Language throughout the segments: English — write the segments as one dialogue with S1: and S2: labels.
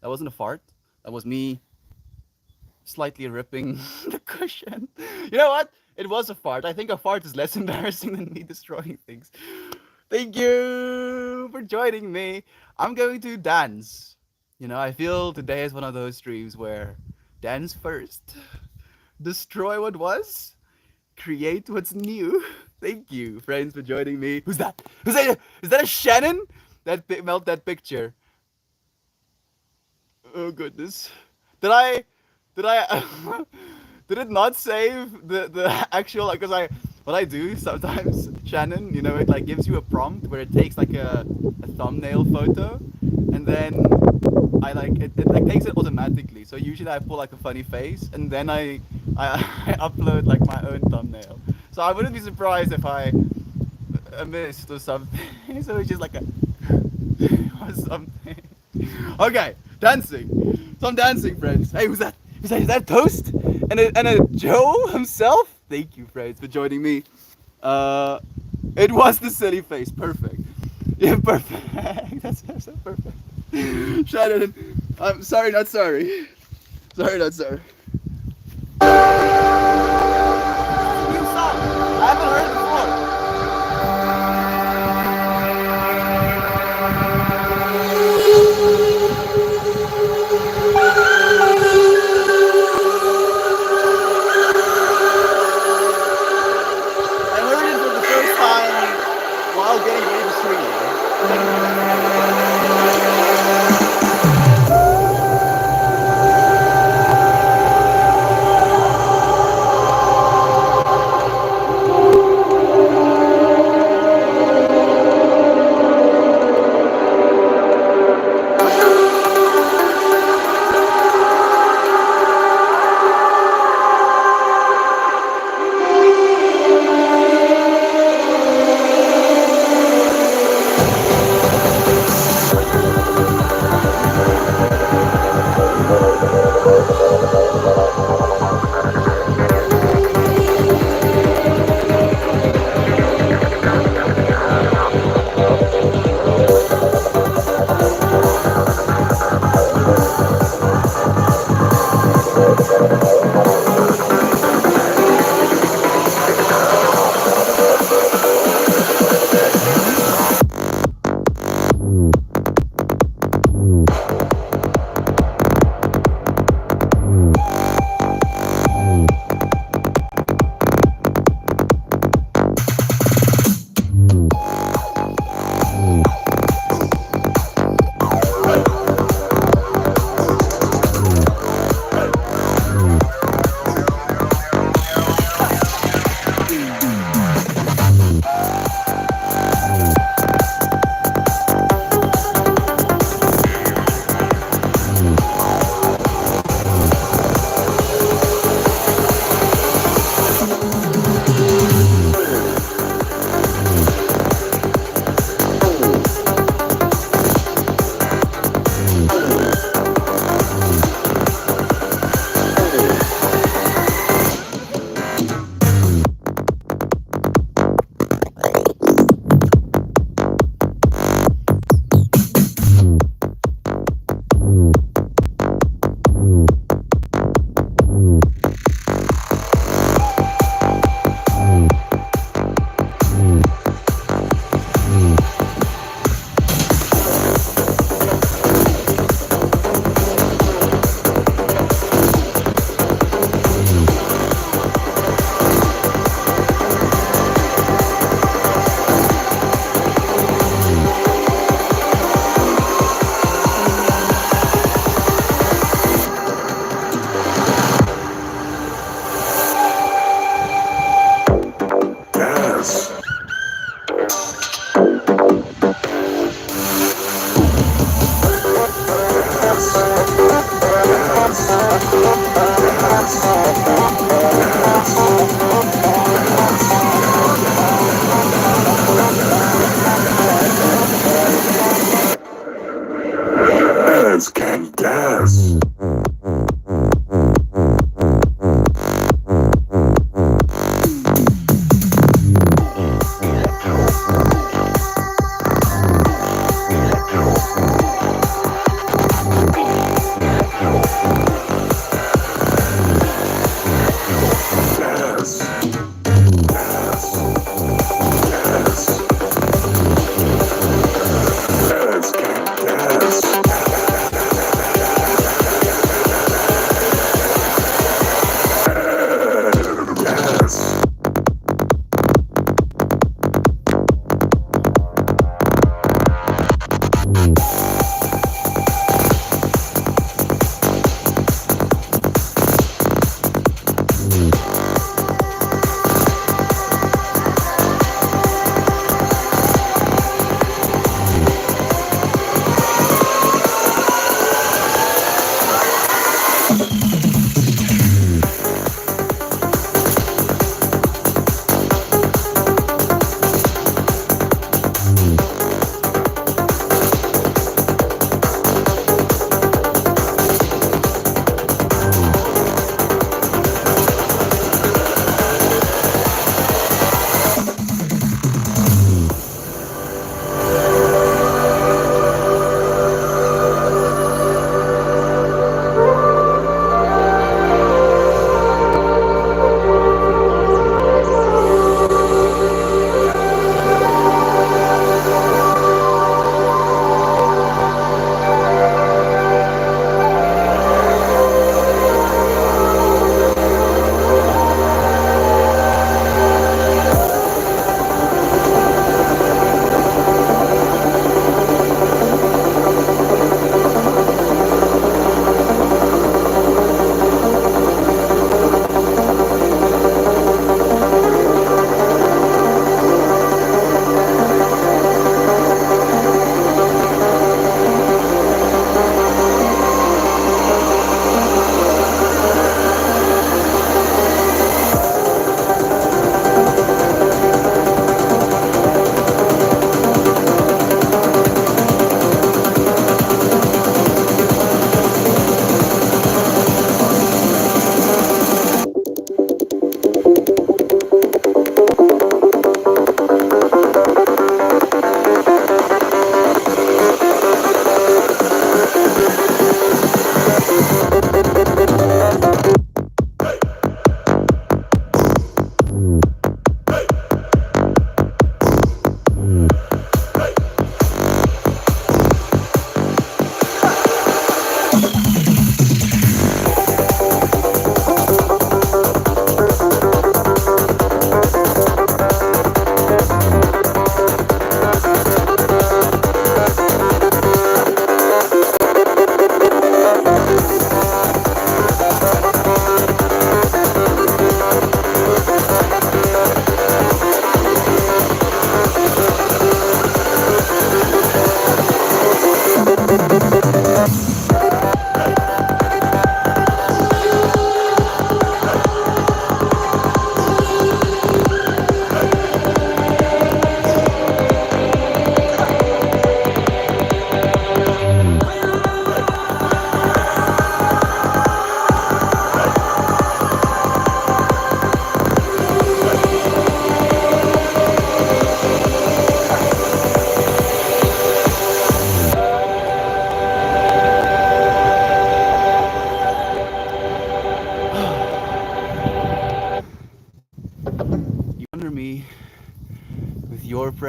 S1: That wasn't a fart. That was me slightly ripping the cushion. You know what? It was a fart. I think a fart is less embarrassing than me destroying things. Thank you for joining me. I'm going to dance. You know, I feel today is one of those streams where dance first, destroy what was, create what's new. Thank you, friends, for joining me. Who's that? Who's that? Is that a Shannon? Melt that picture. Oh goodness. Did I? Did I? Did it not save the actual? Because I what I do sometimes, Shannon, you know, it like gives you a prompt where it takes like a thumbnail photo, and then I like it like takes it automatically. So usually I pull like a funny face, and then I upload like my own thumbnail. So I wouldn't be surprised if I missed or something. So it's just like a or something. Okay, dancing. Some dancing, friends. Hey, who's that? Who's that? Is that Toast? And a Joe himself? Thank you, friends, for joining me. Uh, it was the silly face. Perfect. Yeah, perfect. That's so perfect. Shannon, I'm sorry, not sorry. Sorry, not sorry. New song. I haven't heard it before. I heard it for the first time while getting ready to
S2: Ants can dance.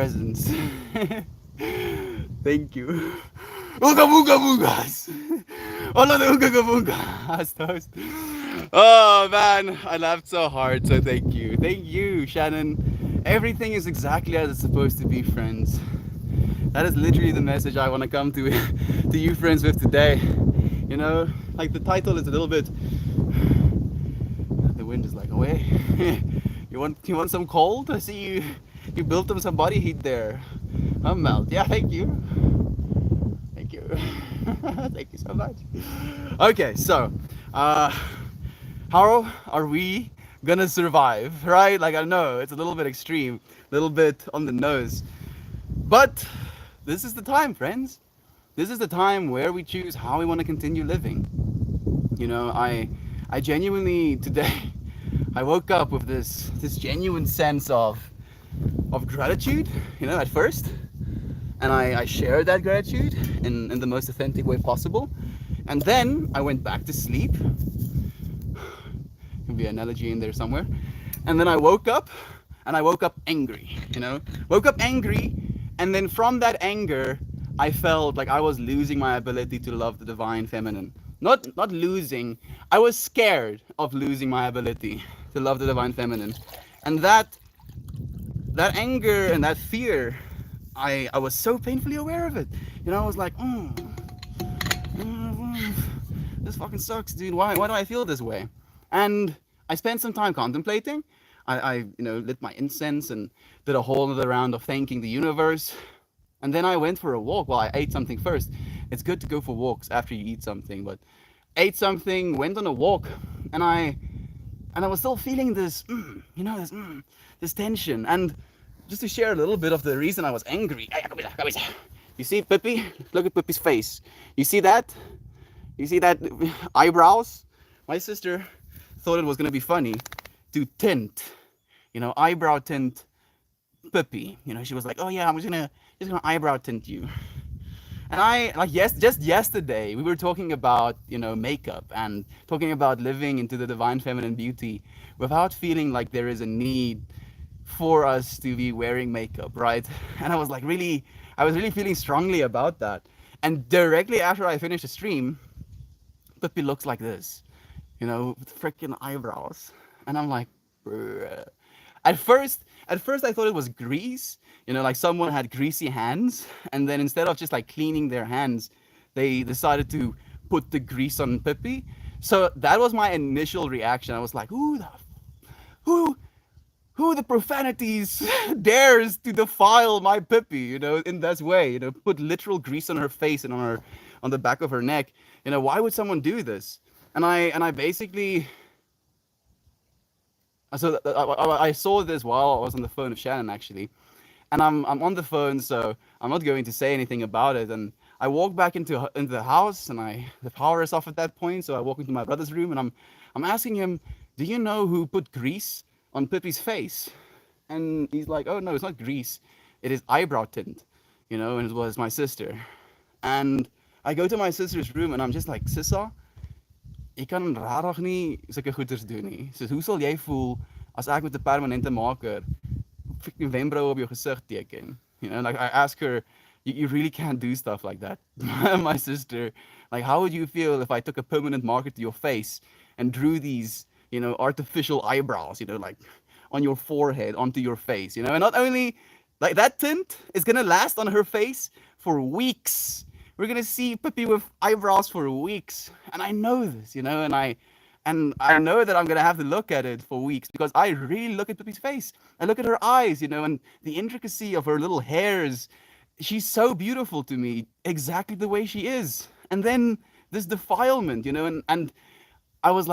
S1: presence. Thank you. Ooga booga boogas. All of the ooga boogas. Toast. Oh man, I laughed so hard. So thank you. Thank you, Shannon. Everything is exactly as it's supposed to be, friends. That is literally the message I want to come to to you friends with today. You know, like the title is a little bit, the wind is like away. You want some cold? I see you built them some body heat there. I'm melt. Yeah, thank you. Thank you. Thank you so much. Okay, so how are we gonna survive, right? Like, I know it's a little bit extreme, a little bit on the nose, but this is the time, friends. This is the time where we choose how we want to continue living. You know, I genuinely today I woke up with this genuine sense of gratitude, you know, at first, and I shared that gratitude in the most authentic way possible, and then I went back to sleep. Could be an analogy in there somewhere. And then I woke up, and I woke up angry, you know, woke up angry, and then from that anger, I felt like I was losing my ability to love the divine feminine. Not losing. I was scared of losing my ability to love the divine feminine, and that anger and that fear, I was so painfully aware of it. You know, I was like, this fucking sucks, dude. Why do I feel this way? And I spent some time contemplating. I you know, lit my incense and did a whole other round of thanking the universe. And then I went for a walk. Well, I ate something first. It's good to go for walks after you eat something, but ate something, went on a walk, and I was still feeling this, you know, this tension. And just to share a little bit of the reason I was angry. You see Pippi? Look at Pippi's face. You see that? You see that eyebrows? My sister thought it was gonna be funny to tint, you know, eyebrow tint Pippi. You know, she was like, oh yeah, I'm just gonna eyebrow tint you. And I, like, just yesterday, we were talking about, you know, makeup and talking about living into the divine feminine beauty without feeling like there is a need for us to be wearing makeup, right? And I was really feeling strongly about that. And directly after I finished the stream, Pippi looks like this, you know, with freaking eyebrows. And I'm like, bruh. At first I thought it was grease, you know, like someone had greasy hands, and then instead of just like cleaning their hands, they decided to put the grease on Pippi. So that was my initial reaction. I was like, who the profanities dares to defile my Pippi, you know, in this way, you know, put literal grease on her face and on the back of her neck. You know, why would someone do this? And I basically, so I saw this while I was on the phone with Shannon, actually, and I'm on the phone, so I'm not going to say anything about it. And I walk back into the house, and the power is off at that point. So I walk into my brother's room, and I'm asking him, do you know who put grease on Pippi's face? And he's like, oh no, it's not grease, it is eyebrow tint, you know. And it was my sister. And I go to my sister's room, and I'm just like, Sissa, ek kan rarig nie sulke goeders doen nie. So hoe sal jy voel as ek met 'n permanente marker freaking wenkbrauwe op jou gesig teken? You know, like I ask her, you really can't do stuff like that. My sister, like, how would you feel if I took a permanent marker to your face and drew these, you know, artificial eyebrows, you know, like on your forehead, onto your face, you know? And not only like that tint is gonna last on her face for weeks. We're gonna see Pippi with eyebrows for weeks, and I know this, you know, and I know that I'm gonna have to look at it for weeks because I really look at Pippi's face. I look at her eyes, you know, and the intricacy of her little hairs. She's so beautiful to me, exactly the way she is. And then this defilement, you know, and I was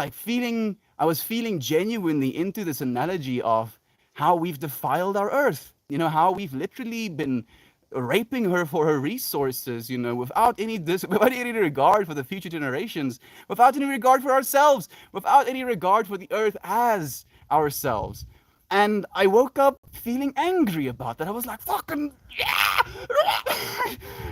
S1: feeling genuinely into this analogy of how we've defiled our earth, you know, how we've literally been raping her for her resources, you know, without any regard for the future generations, without any regard for ourselves, without any regard for the earth as ourselves. And I woke up feeling angry about that. I was like, fucking yeah,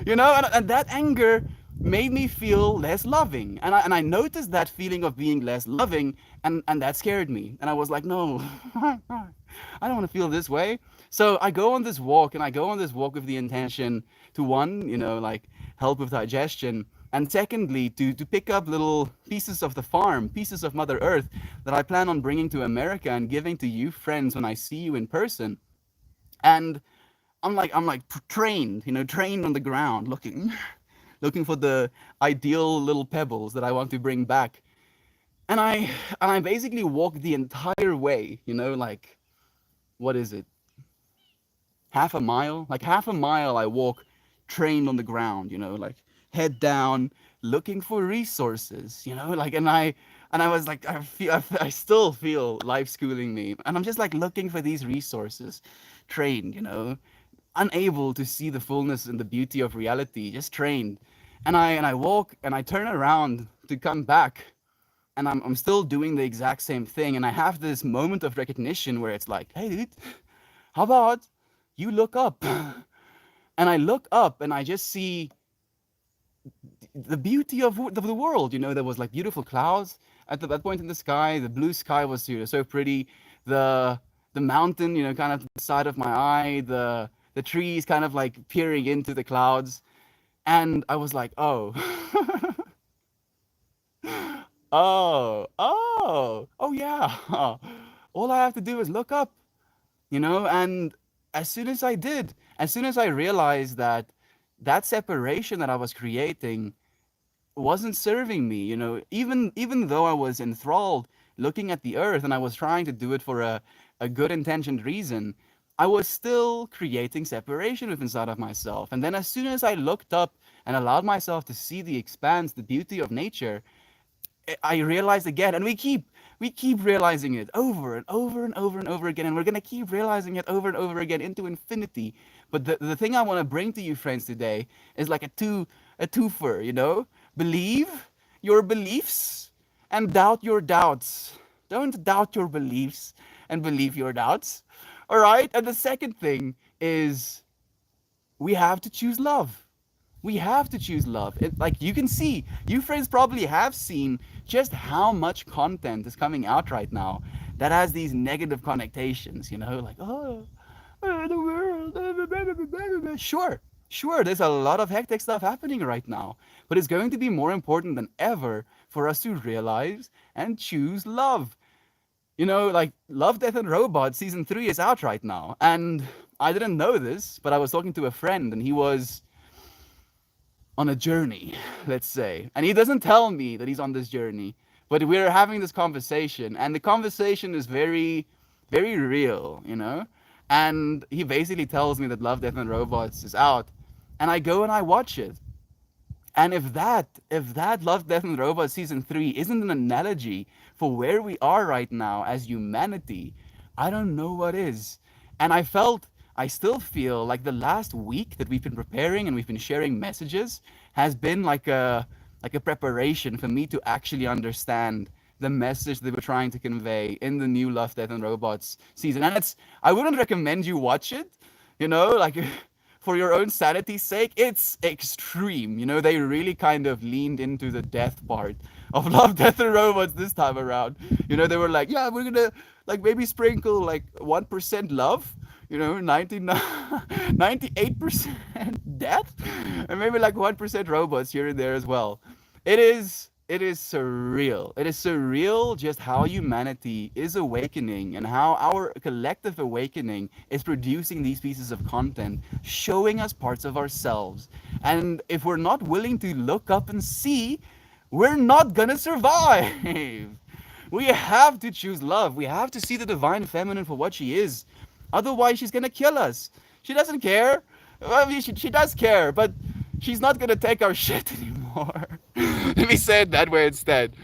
S1: you know, and that anger made me feel less loving. And I noticed that feeling of being less loving, and that scared me. And I was like, no, I don't want to feel this way. So I go on this walk, and I go on this walk with the intention to, one, like, help with digestion, and secondly, to pick up little pieces of the farm, pieces of Mother Earth that I plan on bringing to America and giving to you friends when I see you in person. And I'm like trained, trained on the ground, looking for the ideal little pebbles that I want to bring back. And I basically walked the entire way, like, what is it? Half a mile? Like half a mile I walk trained on the ground, like head down, looking for resources, like, and I was like, I still feel life schooling me. And I'm just like looking for these resources, trained, unable to see the fullness and the beauty of reality, just trained. And I walk and I turn around to come back, and I'm still doing the exact same thing. And I have this moment of recognition where it's like, hey, dude, how about you look up? And I look up and I just see the beauty of the world. There was like beautiful clouds at that point in the sky. The blue sky was, so pretty. The mountain, kind of the side of my eye. The trees kind of like peering into the clouds. And I was like, oh, oh yeah. All I have to do is look up, and as soon as I did, as soon as I realized that that separation that I was creating wasn't serving me, even though I was enthralled looking at the earth, and I was trying to do it for a good intentioned reason, I was still creating separation within inside of myself. And then as soon as I looked up and allowed myself to see the expanse, the beauty of nature, I realized again, and we keep realizing it over and over and over and over again, and we're gonna keep realizing it over and over again into infinity. But the thing I want to bring to you, friends, today is like a twofer, Believe your beliefs and doubt your doubts. Don't doubt your beliefs and believe your doubts. All right? And the second thing is, we have to choose love. We have to choose love. Like, you can see, you friends probably have seen just how much content is coming out right now that has these negative connotations, like, the world. Sure, there's a lot of hectic stuff happening right now, but it's going to be more important than ever for us to realize and choose love. Like, Love, Death, and Robots season 3 is out right now, and I didn't know this, but I was talking to a friend, and he was on a journey, let's say. And he doesn't tell me that he's on this journey, but we're having this conversation, and the conversation is very, very real, And he basically tells me that Love, Death, and Robots is out, and I go and I watch it. And if that Love, Death, and Robots season 3 isn't an analogy for where we are right now as humanity, I don't know what is. And I still feel like the last week that we've been preparing and we've been sharing messages has been like a preparation for me to actually understand the message they were trying to convey in the new Love, Death, and Robots season. And I wouldn't recommend you watch it, like, for your own sanity's sake. It's extreme. They really kind of leaned into the death part of Love, Death, and Robots this time around. They were like, yeah, we're gonna like maybe sprinkle like 1% love, 98% death, and maybe like 1% robots here and there as well. It is surreal. It is surreal just how humanity is awakening and how our collective awakening is producing these pieces of content, showing us parts of ourselves. And if we're not willing to look up and see, we're not gonna survive. We have to choose love. We have to see the divine feminine for what she is. Otherwise, she's gonna kill us. She doesn't care. I mean, she does care, but she's not gonna take our shit anymore. Let me say it that way instead.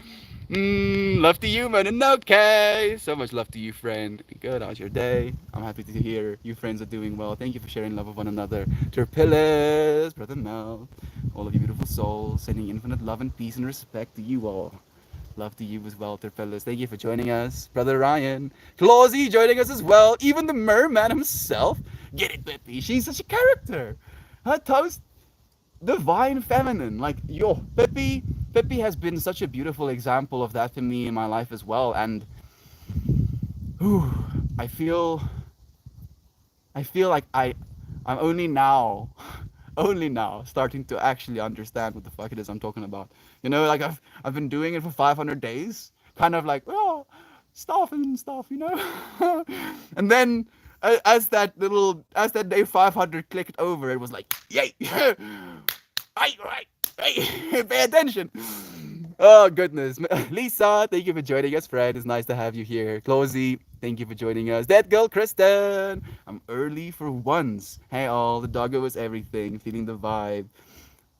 S1: Love to you, man. And okay. So much love to you, friend. Good. How's your day? I'm happy to hear you friends are doing well. Thank you for sharing love with one another. Terpillis, Brother Mel, all of you beautiful souls, sending infinite love and peace and respect to you all. Love to you as well, Terpillis. Thank you for joining us. Brother Ryan. Clausy joining us as well. Even the merman himself. Get it, Bippy. She's such a character. Huh, Toast? divine feminine. Like, yo, Pippi has been such a beautiful example of that for me in my life as well. And whew, I feel I feel like I'm only now only now starting to actually understand what the fuck it is I'm talking about. You know, like I've been doing it for 500 days, kind of like, oh, stuff and stuff, you know. And then as that day 500 clicked over, it was like, yay, right, hey, pay attention. Oh goodness, Lisa, thank you for joining us. Fred, it's nice to have you here. Closey, thank you for joining us. That girl, Kristen, I'm early for once. Hey all, the doggo was everything, feeling the vibe.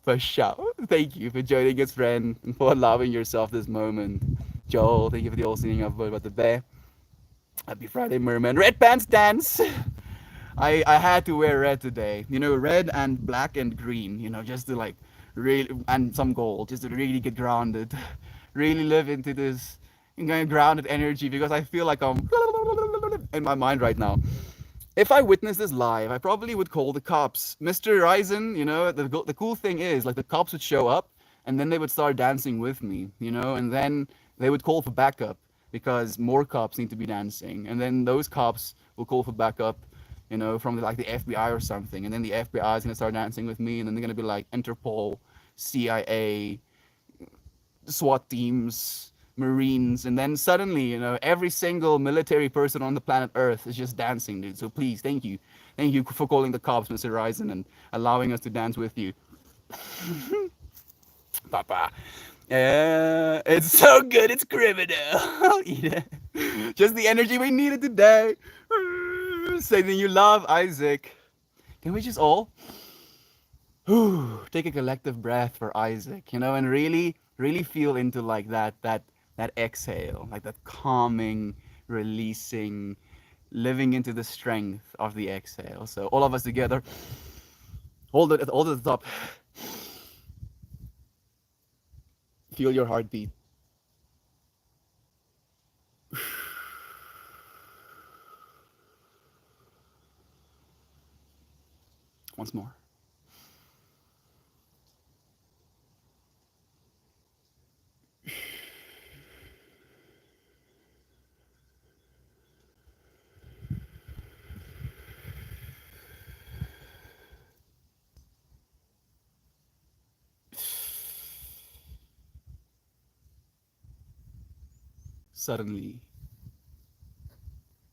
S1: For sure. Thank you for joining us, friend, and for allowing yourself this moment. Joel, thank you for the all singing up about the bear. Happy Friday, Merman. Red pants dance. I had to wear red today. You know, red and black and green. You know, just to like really, and some gold, just to really get grounded, really live into this kind of grounded energy, because I feel like I'm in my mind right now. If I witnessed this live, I probably would call the cops. Mr. Ryzen, you know, the cool thing is, like, the cops would show up and then they would start dancing with me, you know, and then they would call for backup because more cops need to be dancing. And then those cops will call for backup, you know, from like the FBI or something. And then the FBI is going to start dancing with me, and then they're going to be like Interpol, CIA, SWAT teams, Marines, and then suddenly, you know, every single military person on the planet Earth is just dancing, dude. So please, thank you. Thank you for calling the cops, Mr. Ryzen, and allowing us to dance with you. Papa. Yeah, it's so good, it's criminal. I'll eat it. Just the energy we needed today. Saying you love Isaac. Can we just all take a collective breath for Isaac, you know, and really feel into like that exhale, like that calming, releasing, living into the strength of the exhale. So all of us together, hold it at the top. Feel your heartbeat. Once more. Suddenly,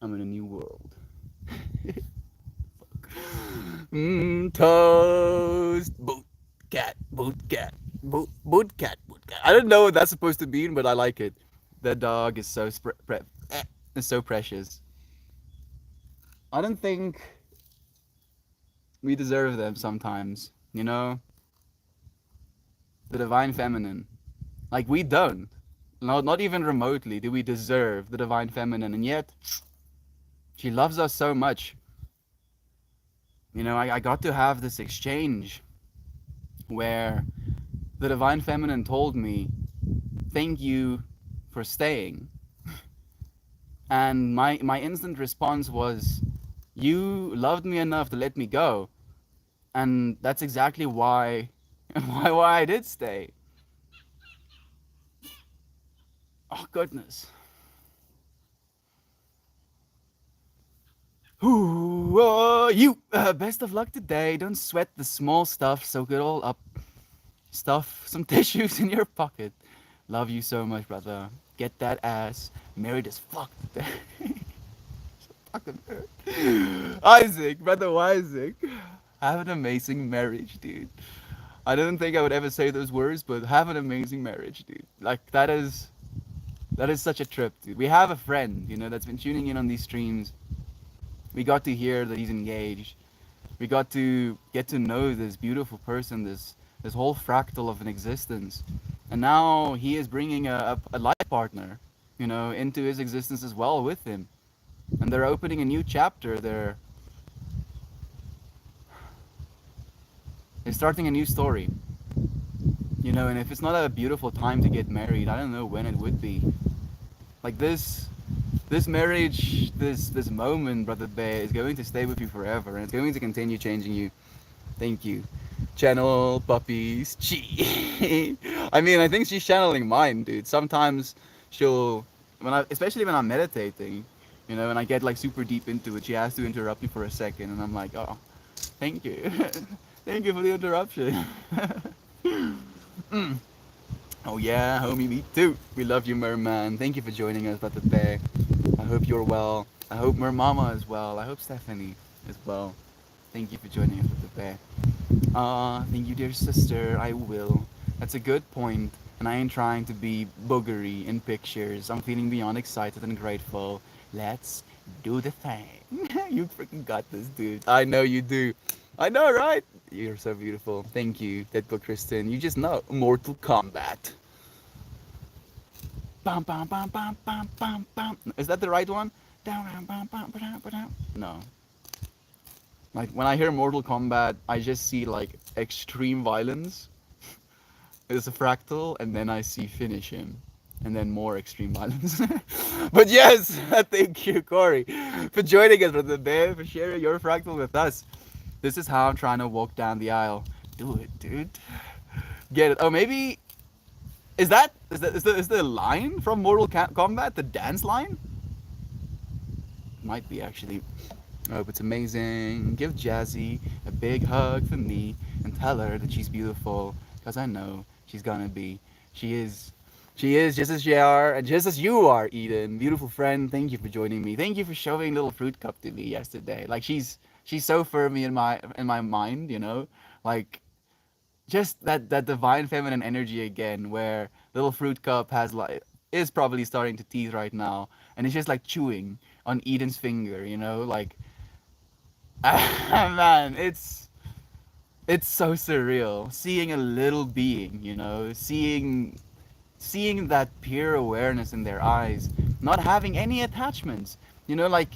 S1: I'm in a new world. Toast, boot cat, boot cat. I don't know what that's supposed to mean, but I like it. The dog is so is so precious. I don't think we deserve them sometimes, you know? The divine feminine. Like, we don't. Not even remotely do we deserve the divine feminine, and yet she loves us so much. You know, I got to have this exchange where the divine feminine told me, thank you for staying. And my instant response was, you loved me enough to let me go. And that's exactly why why I did stay. Oh goodness. Ooh, you best of luck today. Don't sweat the small stuff. Soak it all up. Stuff some tissues in your pocket. Love you so much, brother. Get that ass married as fuck today. So fucking hurt. Isaac, brother Isaac. Have an amazing marriage, dude. I didn't think I would ever say those words, but have an amazing marriage, dude. Like, that is such a trip, dude. We have a friend, you know, that's been tuning in on these streams. We got to hear that he's engaged. We got to get to know this beautiful person, this whole fractal of an existence. And now he is bringing a life partner, you know, into his existence as well with him. And they're opening a new chapter. They're starting a new story. You know, and if it's not a beautiful time to get married, I don't know when it would be. Like, this marriage, this moment, brother Bear, is going to stay with you forever, and it's going to continue changing you. Thank you. Channel puppies. Chi. I mean, I think she's channeling mine, dude. Sometimes she'll, especially when I'm meditating, you know, and I get like super deep into it, she has to interrupt me for a second, and I'm like, oh, thank you, thank you for the interruption. Oh yeah, homie, me too. We love you, Merman. Thank you for joining us, Brother Bear. I hope you're well. I hope Mermama is well. I hope Stephanie is well. Thank you for joining us, Brother Bear. Thank you, dear sister. I will. That's a good point, and I ain't trying to be boogery in pictures. I'm feeling beyond excited and grateful. Let's do the thing. You freaking got this, dude. I know you do. I know, right? You're so beautiful. Thank you, Deadpool Kristen. You just know Mortal Kombat. Bam, bam, bam, bam, bam, bam, bam. Is that the right one? Down, bam, bam, bam, bam. No. Like when I hear Mortal Kombat, I just see like extreme violence. It's a fractal, and then I see finish him, and then more extreme violence. But yes, thank you, Corey, for joining us, Brother Bear, for sharing your fractal with us. This is how I'm trying to walk down the aisle. Do it, dude. Get it. Oh, maybe is the line from Mortal Kombat the dance line? Might be actually. I hope it's amazing. Give Jazzy a big hug for me and tell her that she's beautiful, because I know she's gonna be. She is. She is just as you are, and just as you are, Eden. Beautiful friend, thank you for joining me. Thank you for showing little fruit cup to me yesterday. Like she's so firmly in my mind, you know? Like just that divine feminine energy again, where little fruit cup has like is probably starting to tease right now, and it's just like chewing on Eden's finger, you know, like man, it's so surreal seeing a little being, you know, seeing that pure awareness in their eyes, not having any attachments. You know, like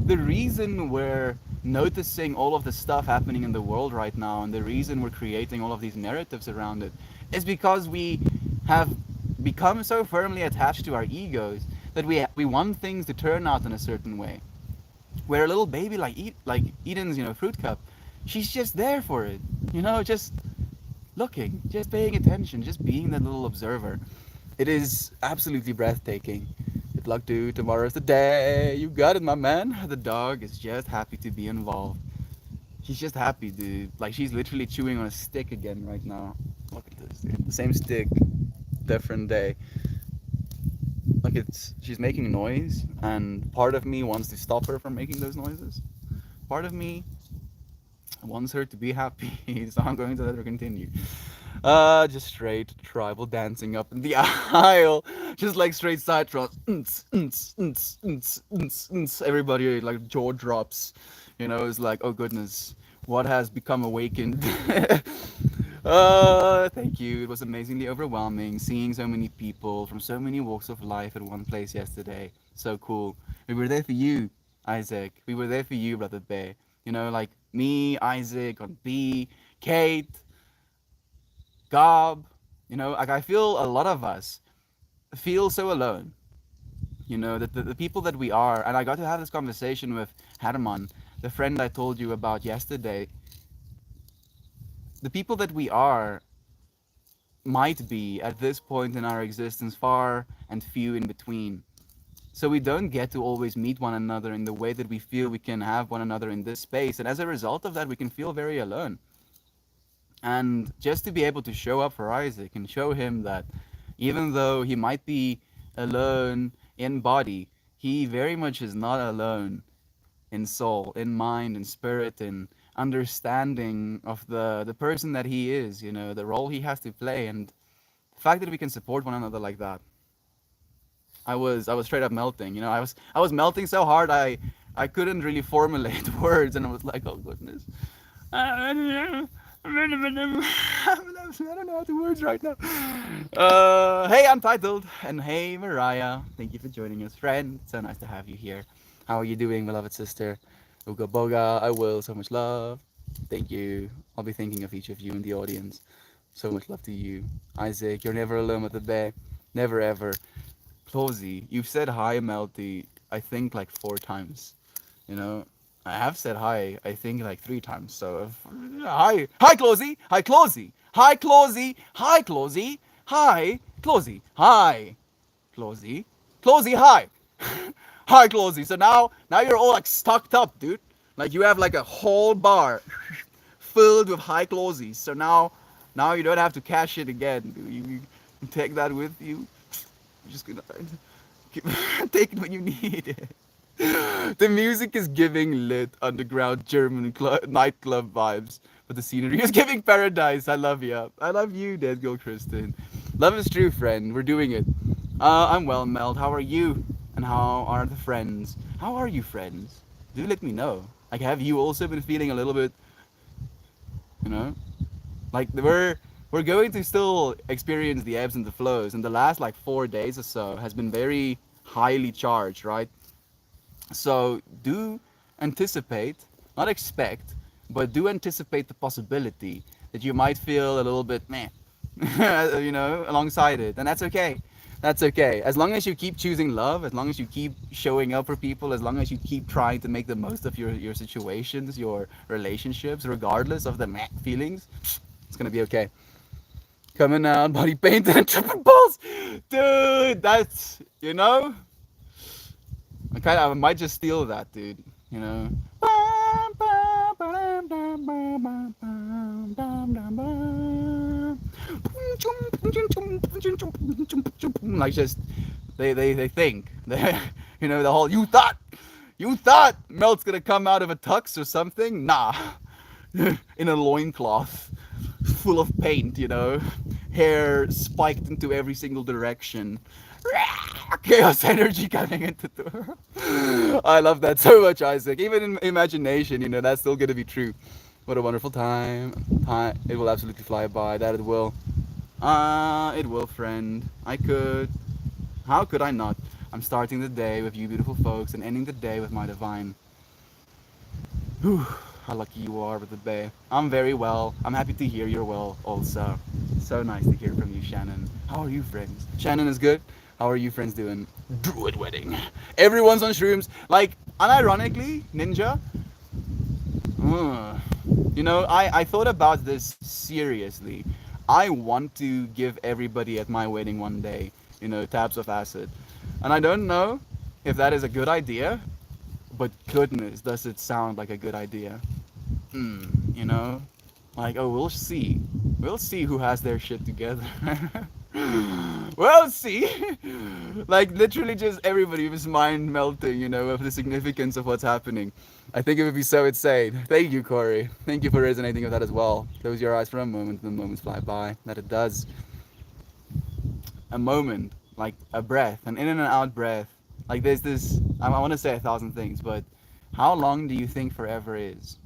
S1: the reason we're noticing all of the stuff happening in the world right now, and the reason we're creating all of these narratives around it, is because we have become so firmly attached to our egos that we want things to turn out in a certain way. Where a little baby like Eden's, you know, fruit cup, she's just there for it, you know, just looking, just paying attention, just being that little observer. It is absolutely breathtaking. Good luck, dude. Tomorrow's the day. You got it, my man. The dog is just happy to be involved. She's just happy, dude. Like she's literally chewing on a stick again right now. Look at this, dude. The same stick, different day. Like she's making noise, and part of me wants to stop her from making those noises. Part of me wants her to be happy, so I'm going to let her continue. Just straight tribal dancing up in the aisle, just like straight side trot. Everybody like jaw drops, you know. It's like, oh goodness, what has become awakened? Thank you. It was amazingly overwhelming seeing so many people from so many walks of life at one place yesterday. So cool. We were there for you, Isaac. We were there for you, Brother Bear. You know, like me, Isaac, on B, Kate, Gob. You know, like I feel a lot of us feel so alone. You know, that the people that we are, and I got to have this conversation with Herman, the friend I told you about yesterday. The people that we are might be at this point in our existence far and few in between. So we don't get to always meet one another in the way that we feel we can have one another in this space. And as a result of that, we can feel very alone. And just to be able to show up for Isaac and show him that even though he might be alone in body, he very much is not alone in soul, in mind, in spirit, in understanding of the person that he is, you know, the role he has to play, and the fact that we can support one another like that. I was straight up melting, you know. I was melting so hard I couldn't really formulate words, and I was like, oh goodness. I don't know how to words right now. Hey, Untitled, and hey, Mariah. Thank you for joining us, friend. So nice to have you here. How are you doing, beloved sister? Uga Boga, I will. So much love. Thank you. I'll be thinking of each of you in the audience. So much love to you. Isaac, you're never alone with the bear. Never ever. Closey, you've said hi, Melty, I think like 4 times. You know, I have said hi, I think like 3 times. So hi, Closey, hi, Closey, hi, Closey, hi, Closey, hi, Closey, hi, Closey, Closey, hi, hi, Closey. So now you're all like stocked up, dude. Like you have like a whole bar filled with high Closies. So now you don't have to cash it again. Dude. You take that with you. You're just gonna keep, take it when you need it. The music is giving lit underground German nightclub vibes, but the scenery is giving paradise. I love you. I love you, dead girl Kristen. Love is true, friend. We're doing it. I'm well, Meld. How are you? And how are the friends? How are you, friends? Do let me know. Like, have you also been feeling a little bit, you know, like we're going to still experience the ebbs and the flows, and the last like 4 days or so has been very highly charged, right? So do anticipate, not expect, but do anticipate the possibility that you might feel a little bit meh, alongside it. And that's okay. That's okay. As long as you keep choosing love, as long as you keep showing up for people, as long as you keep trying to make the most of your situations, your relationships, regardless of the meh feelings, it's gonna be okay. Coming out, body painted and triple balls. Dude, that's, I might just steal that, dude. You know. Like just they think the whole you thought Melt's gonna come out of a tux or something? Nah. In a loincloth full of paint, hair spiked into every single direction. Chaos energy coming into the. I love that so much, Isaac. Even in imagination, that's still gonna be true. What a wonderful time. It will absolutely fly by. That it will. It will, friend. I could. How could I not? I'm starting the day with you beautiful folks and ending the day with my divine. Whew, how lucky you are with the bay. I'm very well. I'm happy to hear you're well also. So nice to hear from you, Shannon. How are you, friends? Shannon is good. How are you, friends, doing? Druid wedding. Everyone's on shrooms. Like, unironically, Ninja. uh, I thought about this seriously. I want to give everybody at my wedding one day, tabs of acid. And I don't know if that is a good idea, but goodness, does it sound like a good idea. Hmm, you know? Like, oh, we'll see. We'll see who has their shit together. We'll see. Like, literally just everybody was mind melting, of the significance of what's happening. I think it would be so insane. Thank you, Corey. Thank you for resonating with that as well. Close your eyes for a moment, and the moments fly by. That it does. A moment, like a breath, an in and out breath. Like, there's this, I want to say 1,000 things, but how long do you think forever is?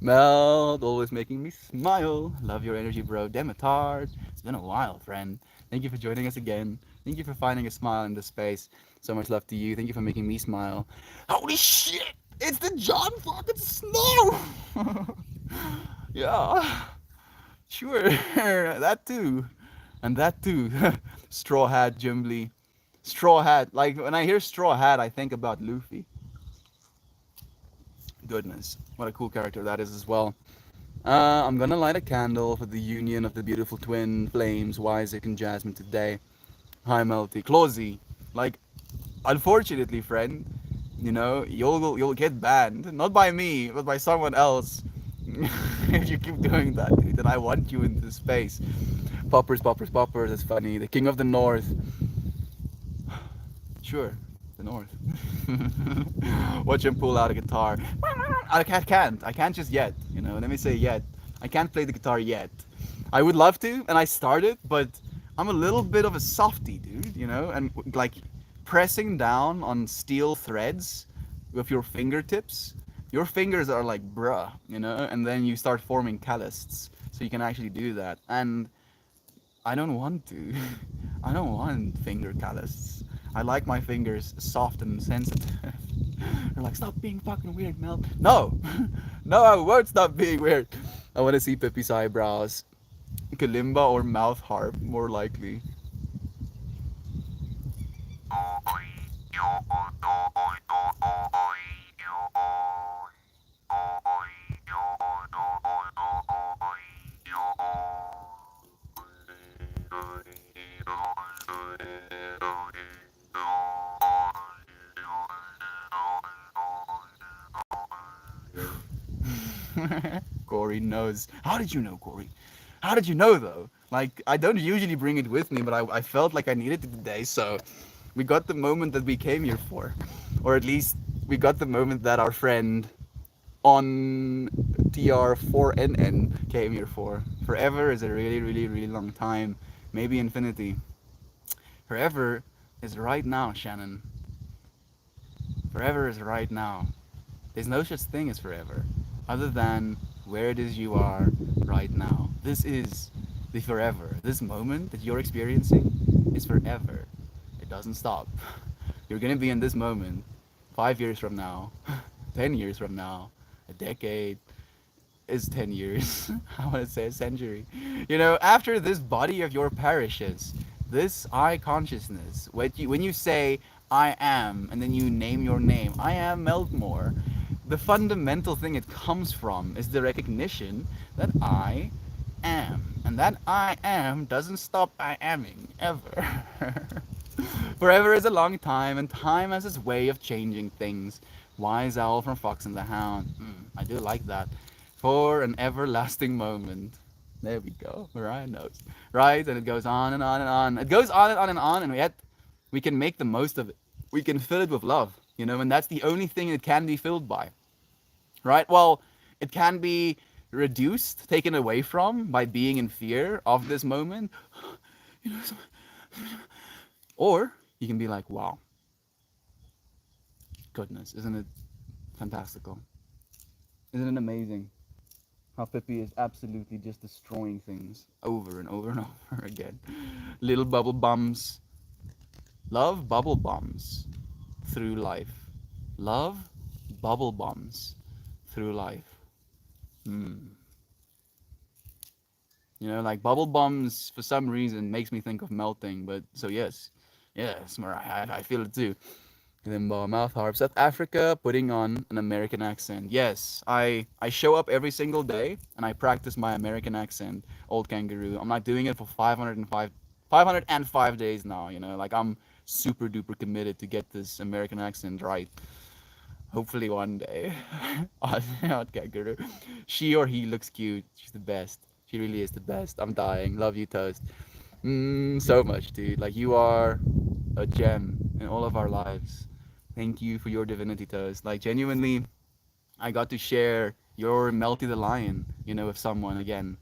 S1: Meld, always making me smile. Love your energy, bro. Demetard. It's been a while, friend. Thank you for joining us again. Thank you for finding a smile in this space. So much love to you. Thank you for making me smile. Holy shit! It's the John fucking Snow! Yeah, sure. That too. And that too. Straw Hat, Jimbly. Straw Hat. Like, when I hear Straw Hat, I think about Luffy. Goodness, what a cool character that is as well. I'm gonna light a candle for the union of the beautiful twin flames, Isaac and Jasmine today. Hi, Melty. Closey. Like, unfortunately, friend, you'll get banned. Not by me, but by someone else. If you keep doing that, dude, then I want you in this space. Poppers, poppers, poppers. That's funny. The king of the north. Sure, the north. Watch him pull out a guitar. I can't. I can't just yet. Let me say yet. I can't play the guitar yet. I would love to, and I started, but I'm a little bit of a softie, dude. And like pressing down on steel threads with your fingertips, your fingers are like bruh, and then you start forming calluses. So you can actually do that. And I don't want to. I don't want finger calluses. I like my fingers soft and sensitive. They're like, stop being fucking weird, Mel. No, no, I won't stop being weird. I want to see Pippi's eyebrows kalimba or mouth harp, more likely. Corey knows. How did you know, Corey? How did you know, though? Like, I don't usually bring it with me, but I felt like I needed it today, so we got the moment that we came here for. Or at least we got the moment that our friend on TR4NN came here for. Forever is a really, really, really long time. Maybe infinity. Forever is right now, Shannon. Forever is right now. There's no such thing as forever, other than where it is you are right now. This is the forever. This moment that you're experiencing is forever. It doesn't stop. You're gonna be in this moment 5 years from now, 10 years from now, a decade is 10 years. I want to say a century. You know, after this body of your perishes, this I consciousness, when you say I am, and then you name your name, I am Meltmore, the fundamental thing it comes from is the recognition that I am. And that I am doesn't stop I amming, ever. Forever is a long time, and time has its way of changing things. Wise owl from Fox and the Hound. I do like that. For an everlasting moment. There we go. Mariah knows. Right? And it goes on and on and on. It goes on and on and on, and yet we can make the most of it. We can fill it with love, you know, and that's the only thing it can be filled by. Right? Well, it can be reduced, taken away from by being in fear of this moment. You know, or you can be like, wow, goodness, isn't it fantastical? Isn't it amazing how Pippi is absolutely just destroying things over and over and over again? Little bubble bombs. Love bubble bombs through life. Love bubble bombs through life. You know, like bubble bombs for some reason makes me think of melting, but so yes, Mariah, I feel it too. Limbo, mouth harp, South Africa, putting on an American accent. Yes, I show up every single day and I practice my American accent, old kangaroo. I'm not doing it for 505 days now, you know, like I'm super duper committed to get this American accent right. Hopefully one day. Old kangaroo. She or he looks cute. She's the best. She really is the best. I'm dying. Love you, Toast. So much, dude. Like, you are a gem in all of our lives. Thank you for your divinity, Toast. Like, genuinely, I got to share your Melty the Lion, you know, with someone again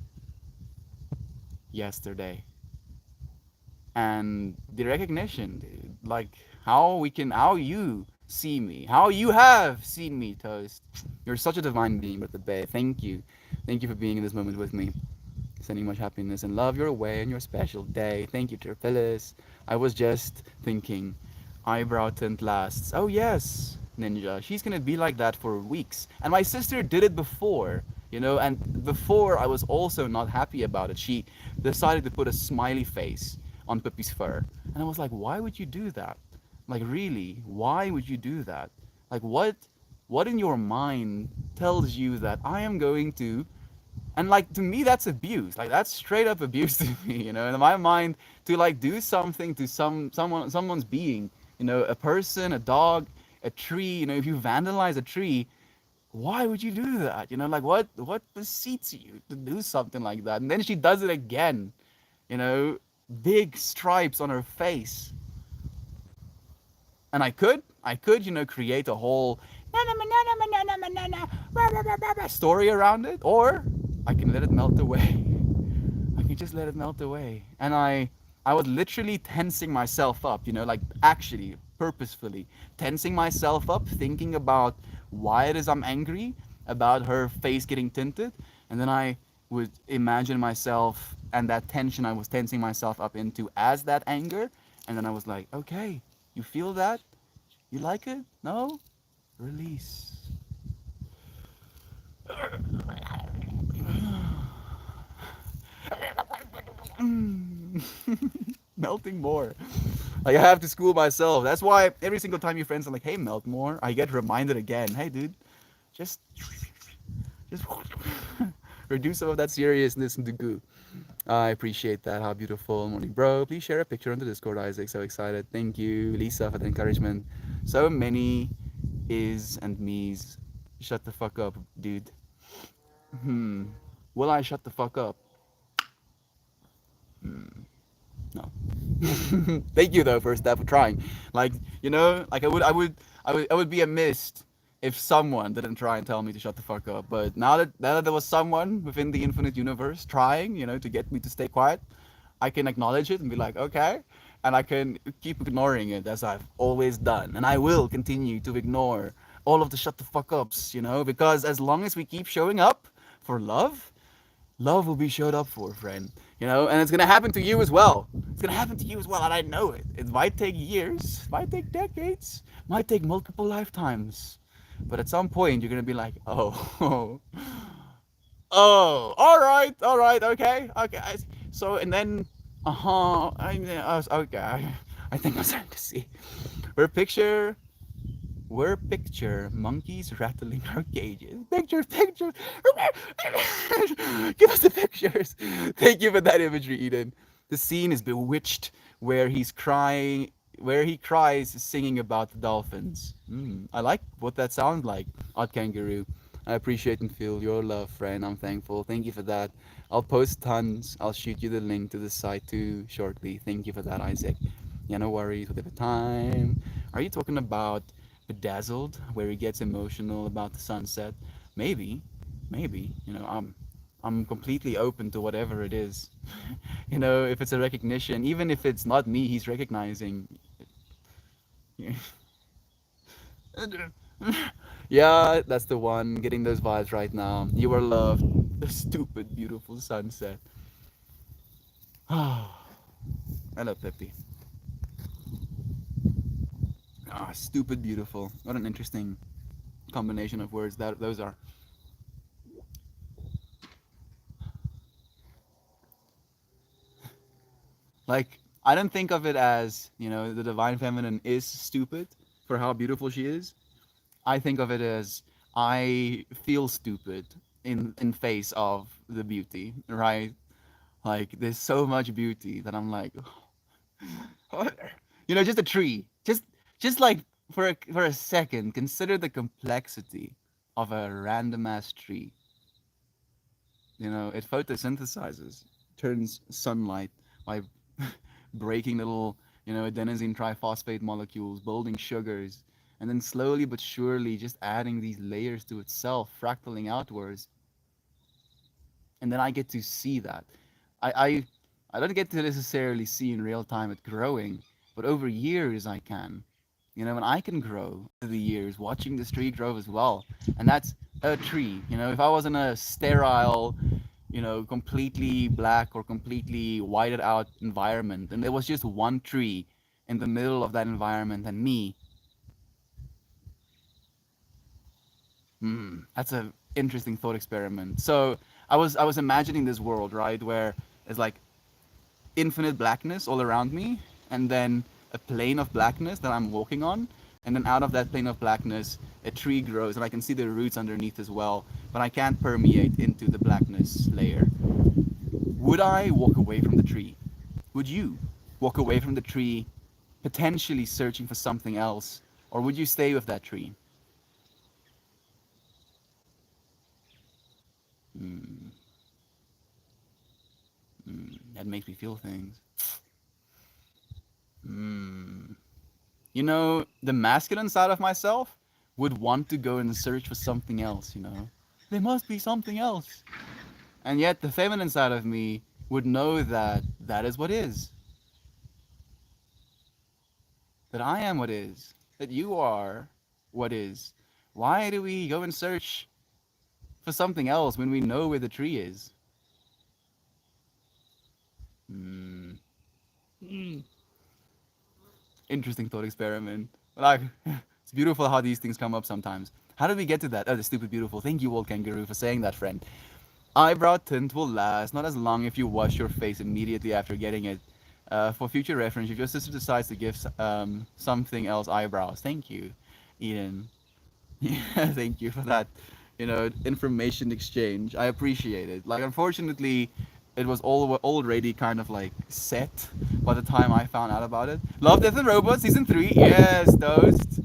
S1: yesterday. And the recognition, dude. Like, how you see me, how you have seen me, Toast. You're such a divine being, but the Bay. Thank you. Thank you for being in this moment with me. Sending much happiness and love your way on your special day. Thank you, Terpillis. I was just thinking, eyebrow tint lasts. Oh yes, Ninja. She's gonna be like that for weeks. And my sister did it before, you know, and before I was also not happy about it. She decided to put a smiley face on Pippi's fur. And I was like, why would you do that? Like, really, why would you do that? Like, what in your mind tells you that I am going to, and like, to me that's abuse, like that's straight up abuse to me, you know, in my mind, to like do something to someone's being, you know, a person, a dog, a tree, you know, if you vandalize a tree, why would you do that, you know, like what beseems you to do something like that? And then she does it again, you know, big stripes on her face. And I could, you know, create a whole story around it, or I can let it melt away. I can just let it melt away. And I was literally tensing myself up, you know, like actually purposefully tensing myself up, thinking about why it is I'm angry about her face getting tinted, and then I would imagine myself and that tension I was tensing myself up into as that anger, and then I was like, okay, you feel that? You like it? No? Release. melting more. Like I have to school myself. That's why every single time your friends are like, "Hey, melt more," I get reminded again. Hey, dude, just just reduce some of that seriousness into goo. I appreciate that. How beautiful. Morning, bro. Please share a picture on the Discord, Isaac. So excited. Thank you, Lisa, for the encouragement. So many is and me's. Shut the fuck up, dude. Hmm. Will I shut the fuck up? No. Thank you though, first step for trying. Like, like I would be amiss if someone didn't try and tell me to shut the fuck up. But now that there was someone within the infinite universe trying, to get me to stay quiet, I can acknowledge it and be like, okay, and I can keep ignoring it as I've always done, and I will continue to ignore all of the shut the fuck ups, because as long as we keep showing up for love, love will be showed up for, friend. And it's gonna happen to you as well. It's gonna happen to you as well, and I know it. It might take years, might take decades, might take multiple lifetimes. But at some point, you're gonna be like, oh, oh, all right, okay, okay. So, and then, okay. I think I'm starting to see. We're picture picture monkeys rattling our cages. Pictures, pictures. Give us the pictures. Thank you for that imagery, Eden. The scene is bewitched where he's crying, where he cries singing about the dolphins. I like what that sounds like, Odd Kangaroo. I appreciate and feel your love, friend. I'm thankful. Thank you for that. I'll post tons. I'll shoot you the link to the site too shortly. Thank you for that, Isaac. Yeah, no worries. Whatever time. Are you talking about Bedazzled, where he gets emotional about the sunset? Maybe, maybe. I'm completely open to whatever it is. If it's a recognition, even if it's not me, he's recognizing. Yeah, that's the one. Getting those vibes right now. You are loved. The stupid, beautiful sunset. Hello, Peppy. Stupid, beautiful. What an interesting combination of words that those are. Like, I don't think of it as, the divine feminine is stupid for how beautiful she is. I think of it as I feel stupid in face of the beauty, right? Like there's so much beauty that I'm like, just a tree. Just like for a second, consider the complexity of a random ass tree. It photosynthesizes, turns sunlight by breaking little, adenosine triphosphate molecules, building sugars, and then slowly but surely just adding these layers to itself, fractaling outwards. And then I get to see that. I don't get to necessarily see in real time it growing, but over years I can. And I can grow through the years watching this tree grow as well. And that's a tree. If I was in a sterile, completely black or completely whited out environment, and there was just one tree in the middle of that environment and me, that's a interesting thought experiment. So I was imagining this world, right, where it's like infinite blackness all around me, and then a plane of blackness that I'm walking on, and then out of that plane of blackness, a tree grows, and I can see the roots underneath as well, but I can't permeate into the blackness layer. Would I walk away from the tree? Would you walk away from the tree, potentially searching for something else, or would you stay with that tree? Mm, that makes me feel things. Mm. The masculine side of myself would want to go and search for something else. There must be something else. And yet the feminine side of me would know that that is what is. That I am what is. That you are what is. Why do we go and search for something else when we know where the tree is? Mm. Interesting thought experiment. But it's beautiful how these things come up sometimes. How did we get to that? Oh, the stupid beautiful. Thank you, Old Kangaroo, for saying that, friend. Eyebrow tint will last, not as long if you wash your face immediately after getting it. For future reference, if your sister decides to give something else eyebrows, thank you, Eden. Yeah, thank you for that. Information exchange. I appreciate it. Like, unfortunately, it was all already kind of like set by the time I found out about it. Love, Death, and Robots season 3. Yes, Toast.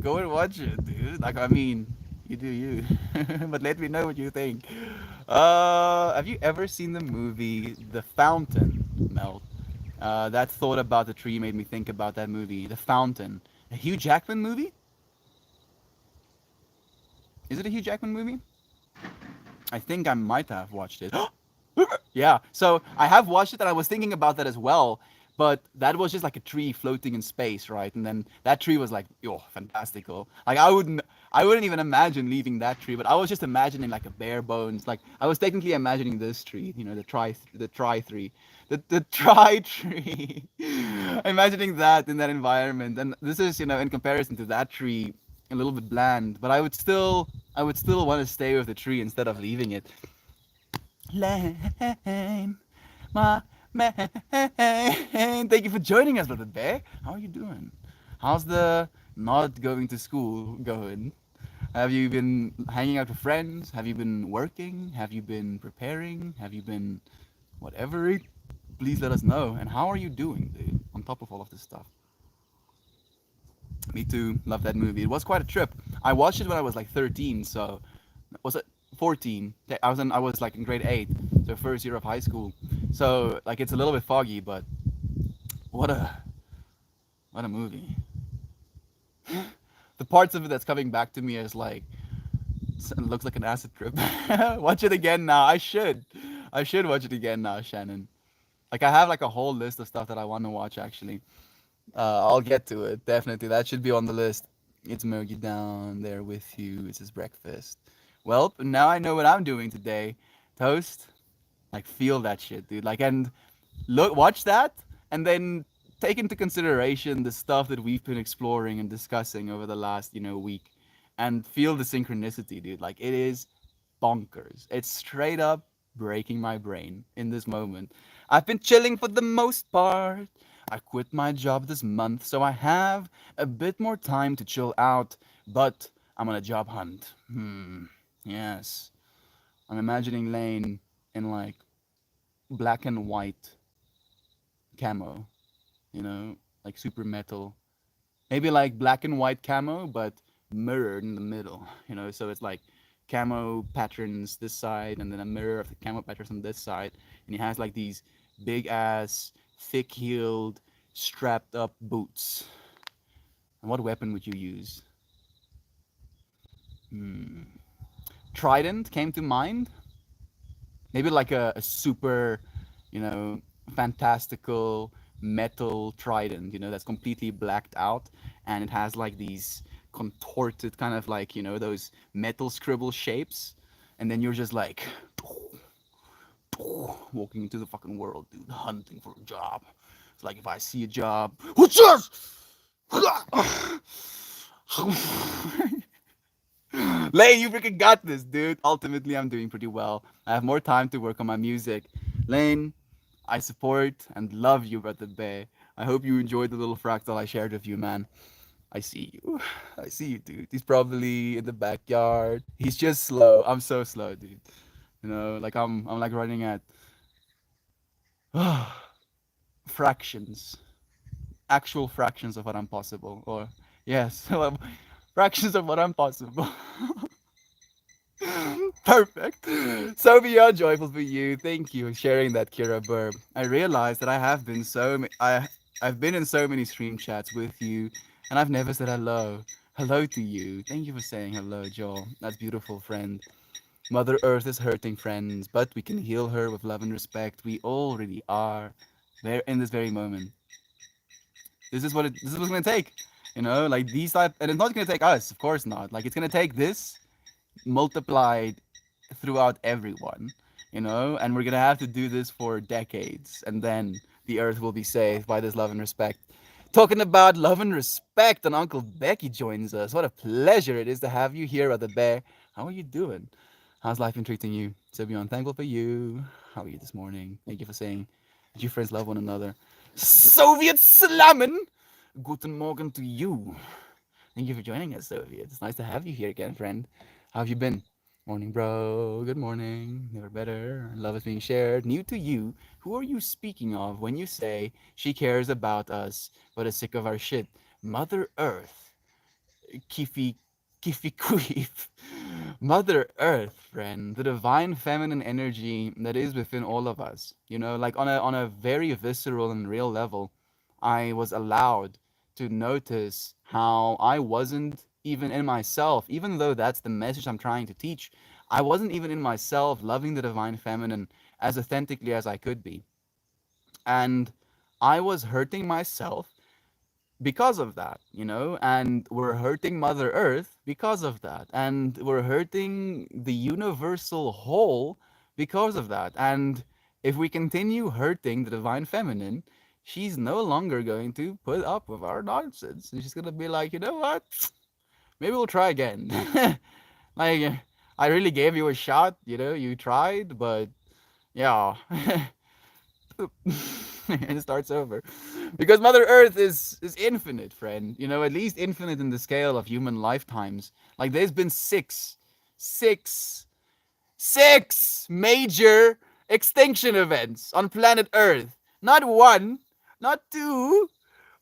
S1: Go and watch it, dude. Like, I mean, you do you. But let me know what you think. Have you ever seen the movie The Fountain, Mel? That thought about the tree made me think about that movie, The Fountain. A Hugh Jackman movie? Is it a Hugh Jackman movie? I think I might have watched it. Yeah, so I have watched it and I was thinking about that as well, but that was just like a tree floating in space, right? And then that tree was like, oh, fantastical. Like I wouldn't even imagine leaving that tree, but I was just imagining like a bare bones. Like I was technically imagining this tree, the tri tree. The tri tree. Imagining that in that environment. And this is, in comparison to that tree, a little bit bland, but I would still want to stay with the tree instead of leaving it. Lane, my man. Thank you for joining us, Brother Bear. How are you doing? How's the not going to school going? Have you been hanging out with friends? Have you been working? Have you been preparing? Have you been whatever? Please let us know. And how are you doing, dude, on top of all of this stuff? Me too. Love that movie. It was quite a trip. I watched it when I was like 13, so was it 14? I was like in grade 8, so first year of high school. So like it's a little bit foggy, but what a what a movie. The parts of it that's coming back to me is like it looks like an acid trip. Watch it again now. I should watch it again now, Shannon. Like I have like a whole list of stuff that I want to watch actually. I'll get to it. Definitely. That should be on the list. It's Mogi down there with you. It's his breakfast. Well, now I know what I'm doing today. Toast. Like feel that shit, dude. Like and look watch that and then take into consideration the stuff that we've been exploring and discussing over the last, week. And feel the synchronicity, dude. Like it is bonkers. It's straight up breaking my brain in this moment. I've been chilling for the most part. I quit my job this month, so I have a bit more time to chill out, but I'm on a job hunt. Yes. I'm imagining Lane in like black and white camo, like super metal. Maybe like black and white camo, but mirrored in the middle, so it's like camo patterns this side and then a mirror of the camo patterns on this side. And he has like these big ass, thick heeled, strapped up boots. And what weapon would you use? Hmm. Trident came to mind. Maybe like a super, you know, fantastical metal trident, that's completely blacked out and it has like these contorted kind of like, those metal scribble shapes. And then you're just like walking into the fucking world, dude, hunting for a job. It's like if I see a job, what's this? Lane, you freaking got this, dude. Ultimately, I'm doing pretty well. I have more time to work on my music. Lane, I support and love you, Brother Bay. I hope you enjoyed the little fractal I shared with you, man. I see you. I see you, dude. He's probably in the backyard. He's just slow. I'm so slow, dude. Like I'm like running at fractions, actual fractions of what I'm possible. Or yes, fractions of what I'm possible. Perfect. So beyond joyful for you. Thank you for sharing that, Kira Burb. I realized that I have been I've been in so many stream chats with you, and I've never said hello. Hello to you. Thank you for saying hello, Joel. That's beautiful, friend. Mother Earth is hurting, friends, but we can heal her with love and respect. We already are there in this very moment. This is what's gonna take. Like these type, and it's not gonna take us, of course not. Like it's gonna take this multiplied throughout everyone, and we're gonna have to do this for decades, and then the earth will be saved by this love and respect. Talking about love and respect, and Uncle Becky joins us. What a pleasure it is to have you here, Brother Bear. How are you doing? How's life been treating you? So beyond thankful for you. How are you this morning? Thank you for saying that you friends love one another. Soviet Slammen! Guten Morgen to you. Thank you for joining us, Soviet. It's nice to have you here again, friend. How have you been? Morning, bro. Good morning. Never better. Love is being shared. New to you. Who are you speaking of when you say she cares about us but is sick of our shit? Mother Earth. Kifi Kifi Queef. Mother Earth, friend, the divine feminine energy that is within all of us. You know, like on a very visceral and real level, I was allowed to notice how I wasn't even in myself, even though that's the message I'm trying to teach. I wasn't even in myself loving the divine feminine as authentically as I could be. And I was hurting myself because of that, you know, and we're hurting Mother Earth because of that, and we're hurting the universal whole because of that. And if we continue hurting the divine feminine, she's no longer going to put up with our nonsense. And she's gonna be like, you know what? Maybe we'll try again. Like, I really gave you a shot, you know, you tried, but yeah. And it starts over because Mother Earth is infinite, friend, you know, at least infinite in the scale of human lifetimes. Like, there's been six six major extinction events on planet Earth. Not one, not two,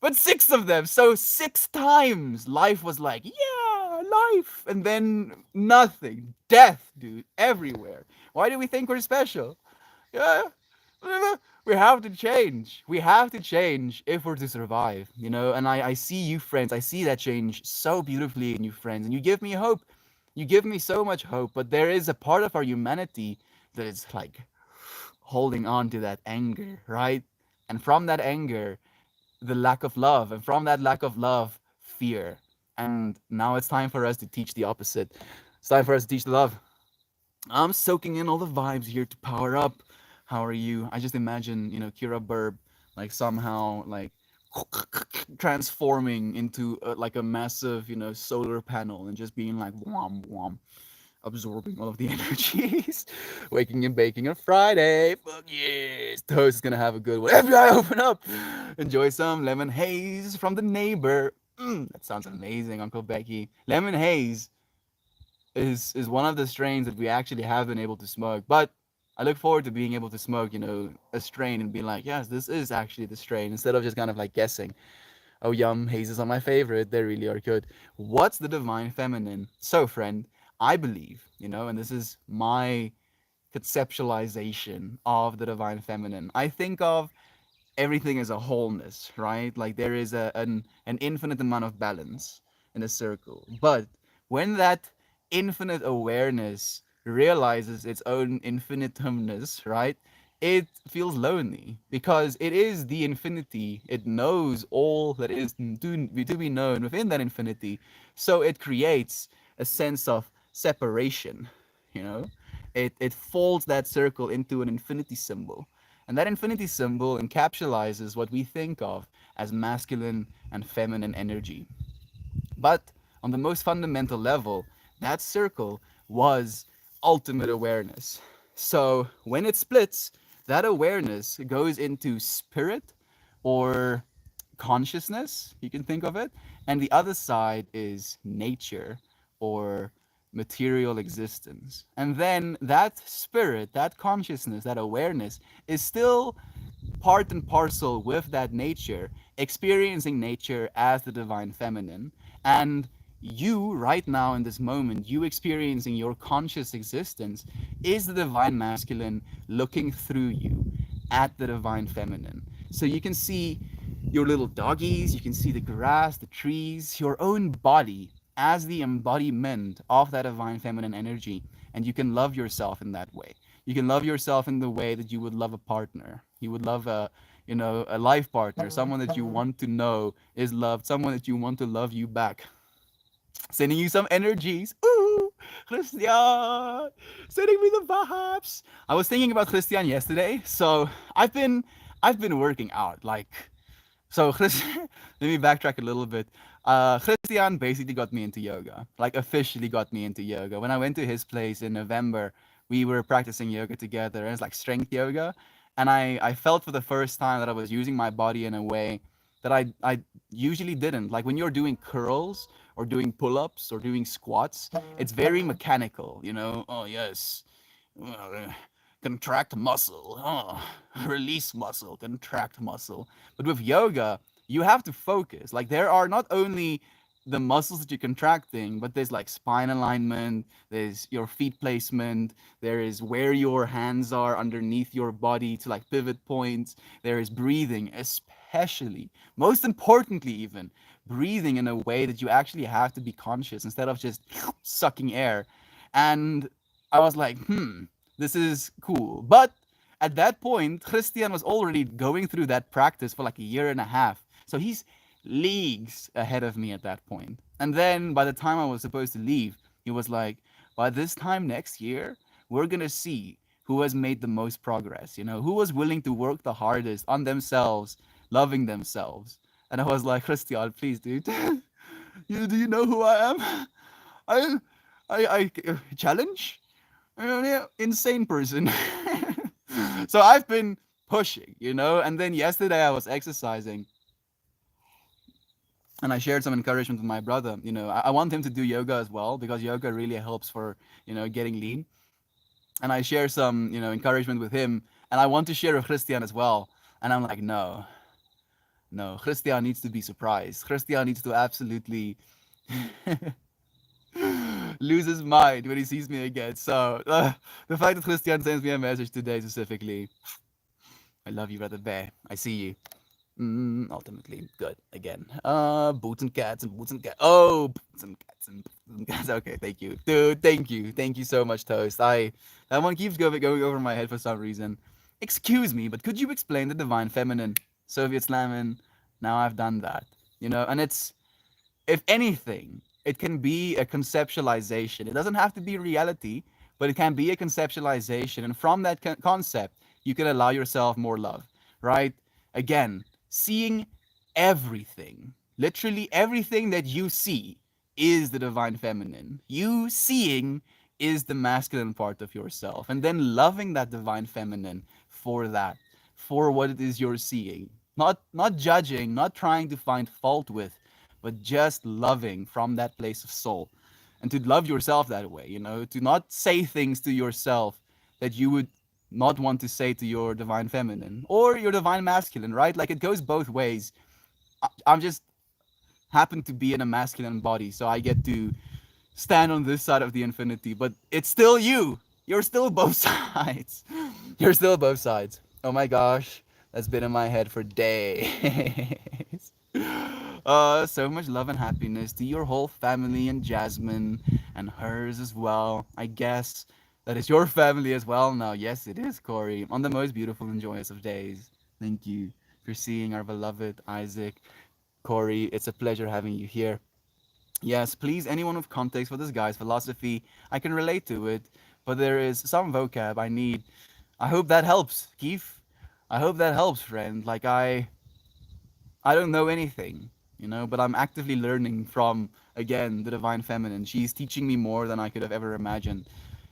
S1: but six of them. So six times life was like, yeah, life, and then nothing, death, dude, everywhere. Why do we think we're special? Yeah, we have to change. We have to change if we're to survive, you know. And I see you, friends. I see that change so beautifully in you, friends. And you give me hope. You give me so much hope. But there is a part of our humanity that is like holding on to that anger, right? And from that anger, the lack of love. And from that lack of love, fear. And now it's time for us to teach the opposite. It's time for us to teach the love. I'm soaking in all the vibes here to power up. How are you? I just imagine, you know, Kira Burb like somehow like transforming into like a massive, you know, solar panel and just being like wham wham, absorbing all of the energies. Waking and baking on Friday. Fuck yes. Toast is gonna have a good one. FBI open up. Enjoy some lemon haze from the neighbor. That sounds amazing, Uncle Becky. Lemon haze is one of the strains that we actually have been able to smoke. But I look forward to being able to smoke, you know, a strain and be like, yes, this is actually the strain, instead of just kind of like guessing. Oh, yum, hazes are my favorite. They really are good. What's the divine feminine? So, friend, I believe, you know, and this is my conceptualization of the divine feminine. I think of everything as a wholeness, right? Like there is an infinite amount of balance in a circle. But when that infinite awareness realizes its own infinitumness, right? It feels lonely because it is the infinity. It knows all that is to be known within that infinity. So it creates a sense of separation, you know? It folds that circle into an infinity symbol. And that infinity symbol encapsulates what we think of as masculine and feminine energy. But on the most fundamental level, that circle was ultimate awareness. So when it splits, that awareness goes into spirit or consciousness, you can think of it, and the other side is nature or material existence. And then that spirit, that consciousness, that awareness is still part and parcel with that nature, experiencing nature as the divine feminine. And you, right now in this moment, you experiencing your conscious existence is the divine masculine looking through you at the divine feminine. So you can see your little doggies, you can see the grass, the trees, your own body as the embodiment of that divine feminine energy. And you can love yourself in that way. You can love yourself in the way that you would love a partner. You would love a, you know, a life partner, someone that you want to know is loved, someone that you want to love you back. Sending you some energies. Ooh, Christian, sending me the vibes. I was thinking about Christian yesterday, so I've been I've been working out. Like, so Chris, let me backtrack a little bit. Christian basically got me into yoga, like officially got me into yoga. When I went to his place in November, we were practicing yoga together, and it's like strength yoga. and I felt for the first time that I was using my body in a way that I usually didn't. Like when you're doing curls or doing pull-ups or doing squats, it's very mechanical, you know. Oh yes, uh, contract muscle, oh, release muscle, contract muscle. But with yoga, you have to focus. Like there are not only the muscles that you're contracting, but there's like spine alignment, there's your feet placement, there is where your hands are underneath your body to like pivot points, there is breathing, especially, most importantly, even breathing in a way that you actually have to be conscious instead of just sucking air. And I was like, this is cool. But at that point, Christian was already going through that practice for like a year and a half. So he's leagues ahead of me at that point. And then by the time I was supposed to leave, he was like, by this time next year, we're going to see who has made the most progress, you know, who was willing to work the hardest on themselves, loving themselves. And I was like, Christian, please, dude, do you know who I am? I, I challenge? Yeah, insane person. So I've been pushing, you know, and then yesterday I was exercising and I shared some encouragement with my brother. You know, I want him to do yoga as well because yoga really helps for, you know, getting lean. And I share some, you know, encouragement with him, and I want to share with Christian as well. And I'm like, no, no, Christian needs to be surprised. Christian needs to absolutely lose his mind when he sees me again. So the fact that Christian sends me a message today specifically, I love you, brother Bear. I see you. Ultimately, good again. Boots and cats and boots and cats. Oh, boots and cats and boots and cats. Okay, thank you, dude. Thank you so much, Toast. That one keeps going over my head for some reason. Excuse me, but could you explain the divine feminine, Soviet slamming? Now I've done that, you know, and it's, if anything, it can be a conceptualization. It doesn't have to be reality, but it can be a conceptualization. And from that concept, you can allow yourself more love, right? Again, seeing everything, literally everything that you see is the divine feminine. You seeing is the masculine part of yourself. And then loving that divine feminine for that, for what it is you're seeing. Not judging, not trying to find fault with, but just loving from that place of soul. And to love yourself that way, you know, to not say things to yourself that you would not want to say to your divine feminine or your divine masculine, right? Like it goes both ways. I'm just happen to be in a masculine body, so I get to stand on this side of the infinity, but it's still you. You're still both sides. You're still both sides. Oh my gosh, that's been in my head for days. So much love and happiness to your whole family and Jasmine and hers as well. I guess that is your family as well now. Yes, it is, Corey. On the most beautiful and joyous of days. Thank you for seeing our beloved Isaac. Corey, it's a pleasure having you here. Yes, please, anyone with context for this guy's philosophy, I can relate to it, but there is some vocab I need. I hope that helps, Keith. I hope that helps, friend. Like I don't know anything, you know, but I'm actively learning from, again, the divine feminine. She's teaching me more than I could have ever imagined.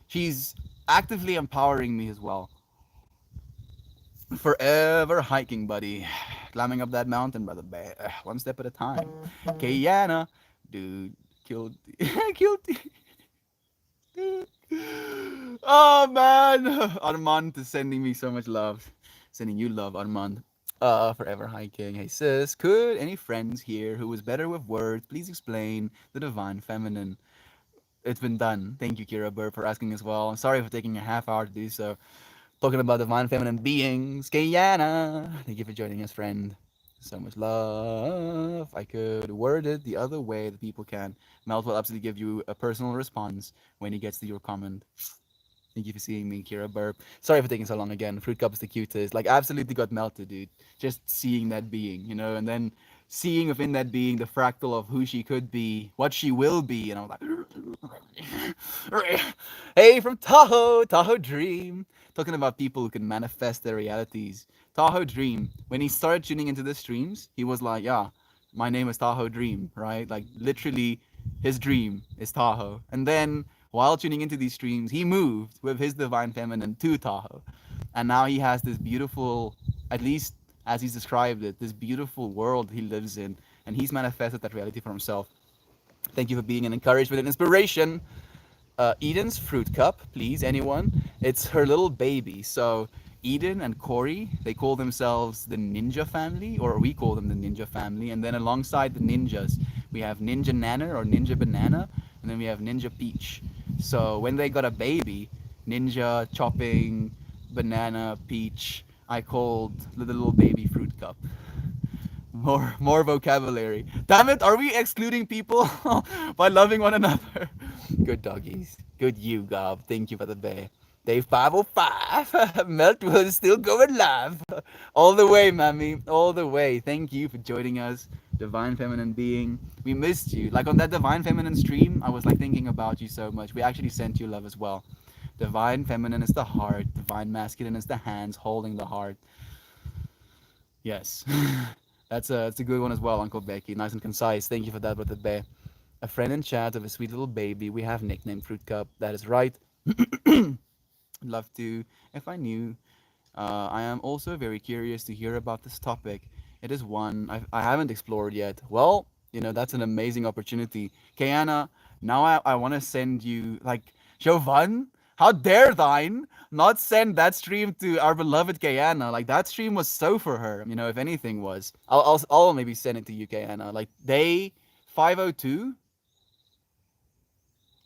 S1: She's actively empowering me as well. Forever hiking, buddy. Climbing up that mountain, brother bear. One step at a time. Kayana, dude, killed, killed. Oh man, Armand is sending me so much love. Sending you love, Armand. Forever hiking. Hey sis, could any friends here who is better with words please explain the divine feminine? It's been done. Thank you, Kira Burr, for asking as well. I'm sorry for taking a half hour to do so. Talking about divine feminine beings. Kayana, thank you for joining us, friend. So much love. I could word it the other way that people can. Melt will absolutely give you a personal response when he gets to your comment. Thank you for seeing me, Kira Burp. Sorry for taking so long again. Fruit Cup is the cutest. Like, absolutely got melted, dude. Just seeing that being, you know, and then seeing within that being the fractal of who she could be, what she will be. And I was like, hey, from Tahoe, Tahoe Dream. Talking about people who can manifest their realities. Tahoe Dream, when he started tuning into the streams, he was like, yeah, my name is Tahoe Dream, right? Like, literally, his dream is Tahoe. And then while tuning into these streams, he moved with his divine feminine to Tahoe. and now he has this beautiful, at least as he's described it, this beautiful world he lives in, and he's manifested that reality for himself. Thank you for being an encouragement and inspiration. Eden's fruit cup, please, anyone. It's her little baby. So Eden and Corey, they call themselves the Ninja family, or we call them the Ninja family. And then alongside the ninjas, we have Ninja Nana or Ninja Banana, and then we have Ninja Peach. So when they got a baby, Ninja chopping, banana, peach, I called the little baby fruit cup. More vocabulary. Damn it, are we excluding people by loving one another? Good doggies. Good you, Gob. Thank you for the bear. Day 505. Melt will still going live. All the way, Mammy. All the way. Thank you for joining us, Divine Feminine Being. We missed you. Like on that Divine Feminine stream, I was like thinking about you so much. We actually sent you love as well. Divine Feminine is the heart. Divine Masculine is the hands holding the heart. Yes. That's a good one as well, Uncle Becky. Nice and concise. Thank you for that, Brother Bear. A friend in chat of a sweet little baby we have nicknamed Fruit Cup. That is right. Love to, if I knew. I am also very curious to hear about this topic. It is one I haven't explored yet. Well, that's an amazing opportunity. Kayana, now I want to send you, like, Jovan, how dare thine not send that stream to our beloved Kayana? Like, that stream was so for her, if anything was. I'll maybe send it to you, Kayana. Like, day 502?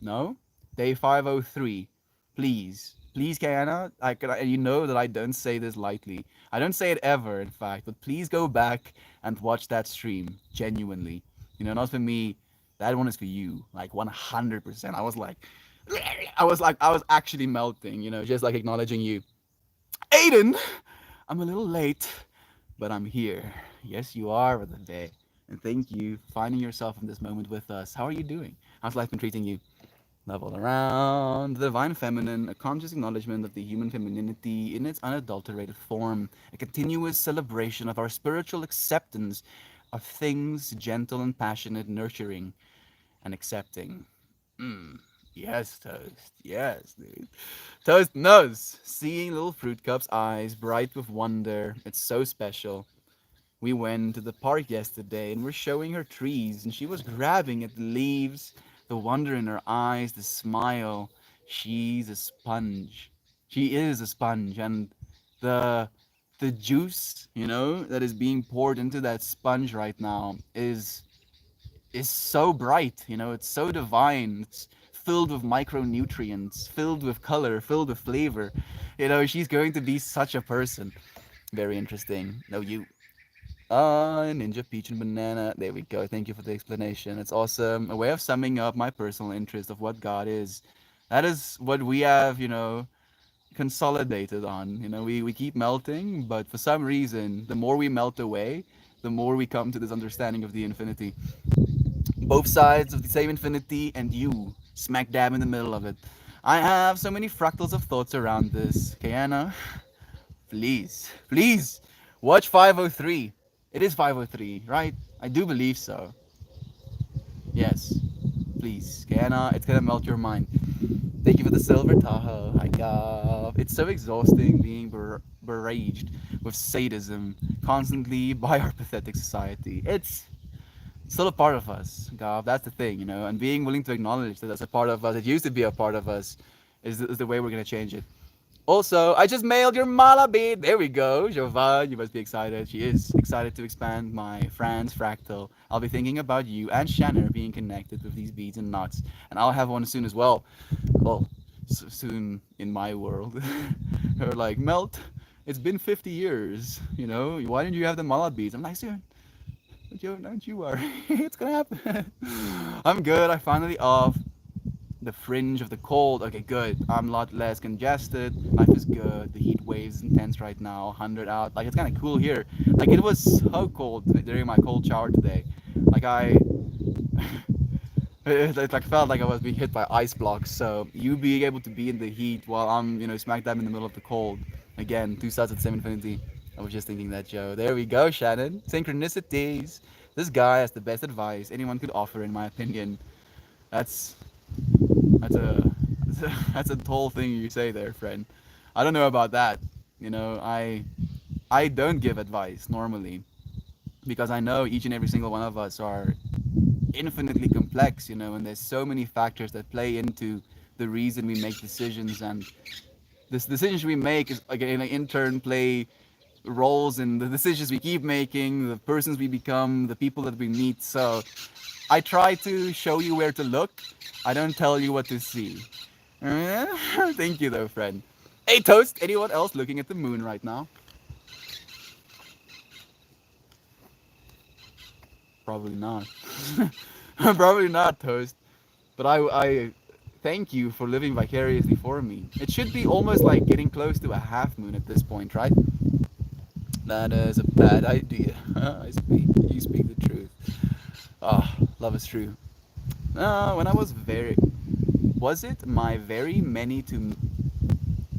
S1: No? Day 503. Please. Please, Kayana, you know that I don't say this lightly. I don't say it ever, in fact, but please go back and watch that stream, genuinely. Not for me, that one is for you, like 100%. I was actually melting, just like acknowledging you. Aiden, I'm a little late, but I'm here. Yes, you are for the day. And thank you for finding yourself in this moment with us. How are you doing? How's life been treating you? Love all around. The divine feminine, a conscious acknowledgement of the human femininity in its unadulterated form, a continuous celebration of our spiritual acceptance of things gentle and passionate, nurturing and accepting. Yes, Toast. Yes, dude. Toast knows. Seeing little Fruit Cup's eyes bright with wonder. It's so special. We went to the park yesterday and we're showing her trees, and she was grabbing at the leaves, the wonder in her eyes, the smile. She's a sponge. She is a sponge, and the juice, that is being poured into that sponge right now is so bright, it's so divine. It's filled with micronutrients, filled with color, filled with flavor. She's going to be such a person. Very interesting. No, you. Ninja Peach and Banana. There we go. Thank you for the explanation. It's awesome. A way of summing up my personal interest of what God is. That is what we have, consolidated on. We keep melting, but for some reason, the more we melt away, the more we come to this understanding of the infinity. Both sides of the same infinity, and you, smack dab in the middle of it. I have so many fractals of thoughts around this. Kayana, please, watch 503. It is 503, right? I do believe so. Yes, please. Kayana, it's gonna melt your mind. Thank you for the silver Tahoe. Hi, God. It's so exhausting being beraged with sadism constantly by our pathetic society. It's still a part of us, God. That's the thing, and being willing to acknowledge that that's a part of us, it used to be a part of us, is the way we're going to change it. Also, I just mailed your mala bead. There we go. Jovan, you must be excited. She is excited to expand my Franz fractal. I'll be thinking about you and Shanner being connected with these beads and knots. And I'll have one soon as well. Well, soon in my world. Her like, Melt, it's been 50 years, Why didn't you have the mala beads? I'm like, soon. Don't you worry. It's gonna happen. I'm good. I finally off the fringe of the cold. Okay, good. I'm a lot less congested. Life is good. The heat wave is intense right now. 100 out. Like, it's kind of cool here. Like, it was so cold during my cold shower today. Like, it like felt like I was being hit by ice blocks. So you being able to be in the heat while I'm smack dab in the middle of the cold. Again, two sides of the same infinity. I was just thinking that, Joe. There we go, Shannon. Synchronicities. This guy has the best advice anyone could offer, in my opinion. That's a tall thing you say there, friend. I don't know about that. You know, I don't give advice normally because I know each and every single one of us are infinitely complex, you know, and there's so many factors that play into the reason we make decisions, and this decisions we make is again in turn play roles in the decisions we keep making, the persons we become, the people that we meet. So I try to show you where to look. I don't tell you what to see. Thank you though, friend. Hey Toast, anyone else looking at the moon right now? Probably not. Probably not, Toast. But I thank you for living vicariously for me. It should be almost like getting close to a half moon at this point, right? That is a bad idea. You speak the truth. Ah, love is true. When I was very, was it my very many to,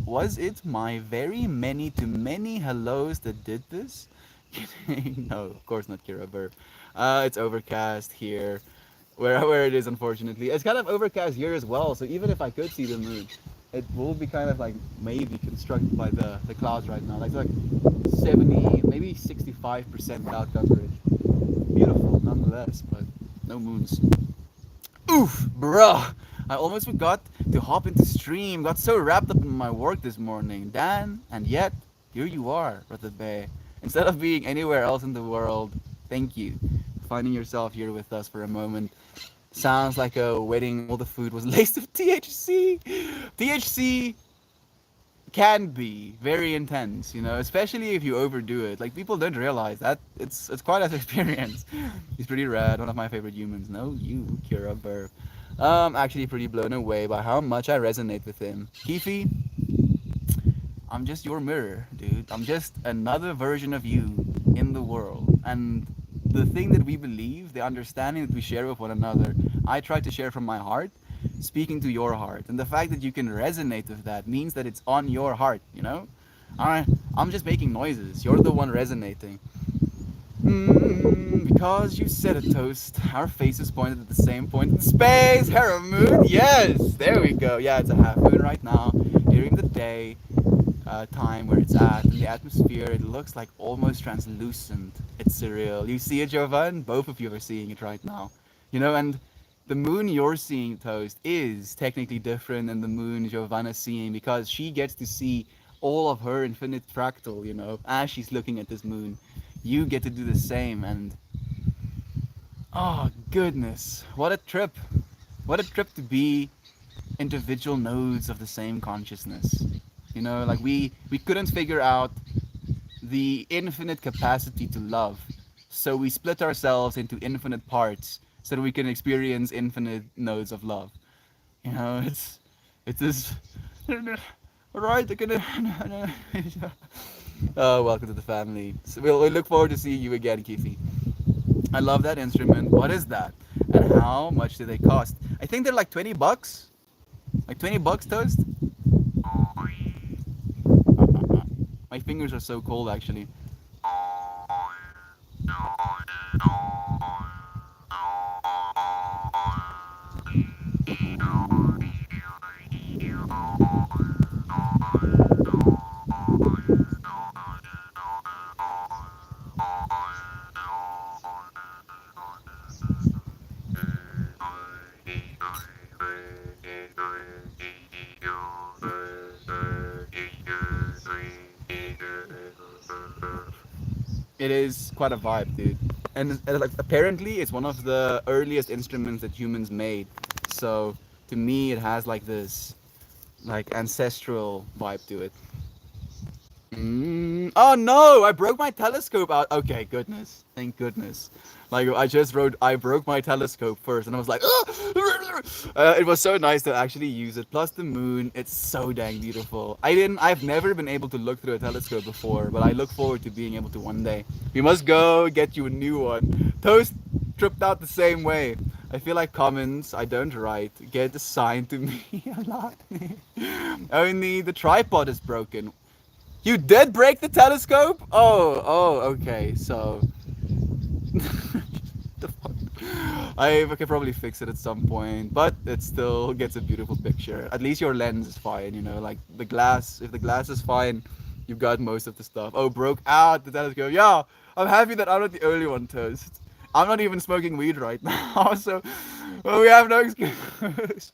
S1: was it my very many to many hellos that did this? Kidding. No, of course not, Kira Burr. It's overcast here, where it is. Unfortunately, it's kind of overcast here as well. So even if I could see the moon, it will be kind of like maybe constructed by the clouds right now. Like 70, maybe 65% cloud coverage. Beautiful nonetheless, but no moons. Oof, bruh. I almost forgot to hop into stream. Got so wrapped up in my work this morning. Dan, and yet, here you are, Brother Bay. Instead of being anywhere else in the world, thank you for finding yourself here with us for a moment. Sounds like a wedding. All the food was laced with THC. THC can be very intense, you know, especially if you overdo it. Like people don't realize that it's quite an experience. He's pretty rad, one of my favorite humans. No, you, Kira Burr. Actually pretty blown away by how much I resonate with him. Keefe, I'm just your mirror, dude. I'm just another version of you in the world. And the thing that we believe, the understanding that we share with one another, I try to share from my heart, speaking to your heart. And the fact that you can resonate with that means that it's on your heart, you know? I'm just making noises. You're the one resonating. Because you said it, Toast. Our faces pointed at the same point in space. Hera moon. Yes, there we go. Yeah, it's a half moon right now. During the day time where it's at in the atmosphere, it looks like almost translucent. It's surreal. You see it, Jovan? Both of you are seeing it right now. You know, and the moon you're seeing, Toast, is technically different than the moon Giovanna's seeing because she gets to see all of her infinite fractal, you know, as she's looking at this moon. You get to do the same, and oh goodness, what a trip. What a trip to be individual nodes of the same consciousness. You know, like we couldn't figure out the infinite capacity to love. So we split ourselves into infinite parts so that we can experience infinite nodes of love. You know, it's this. Alright, they're gonna. Welcome to the family. So we'll look forward to seeing you again, Keefe. I love that instrument. What is that? And how much do they cost? I think they're like 20 bucks. Like 20 bucks, Toast? My fingers are so cold, actually. It is quite a vibe, dude. And like apparently it's one of the earliest instruments that humans made. So to me it has like this like ancestral vibe to it. Oh no, I broke my telescope out. Okay, goodness. Thank goodness. Like I broke my telescope first and I was like, it was so nice to actually use it. Plus the moon, it's so dang beautiful. I've never been able to look through a telescope before, but I look forward to being able to one day. We must go get you a new one. Toast tripped out the same way. I feel like comments I don't write get assigned to me a lot. Only the tripod is broken. You did break the telescope? Oh, okay. So, the fuck? I could probably fix it at some point, but it still gets a beautiful picture. At least your lens is fine, you know. Like the glass, if the glass is fine, You've got most of the stuff. Oh, broke out. The let's go. Yeah, I'm happy that I'm not the only one, Toast. I'm not even smoking weed right now, so well, we have no excuse.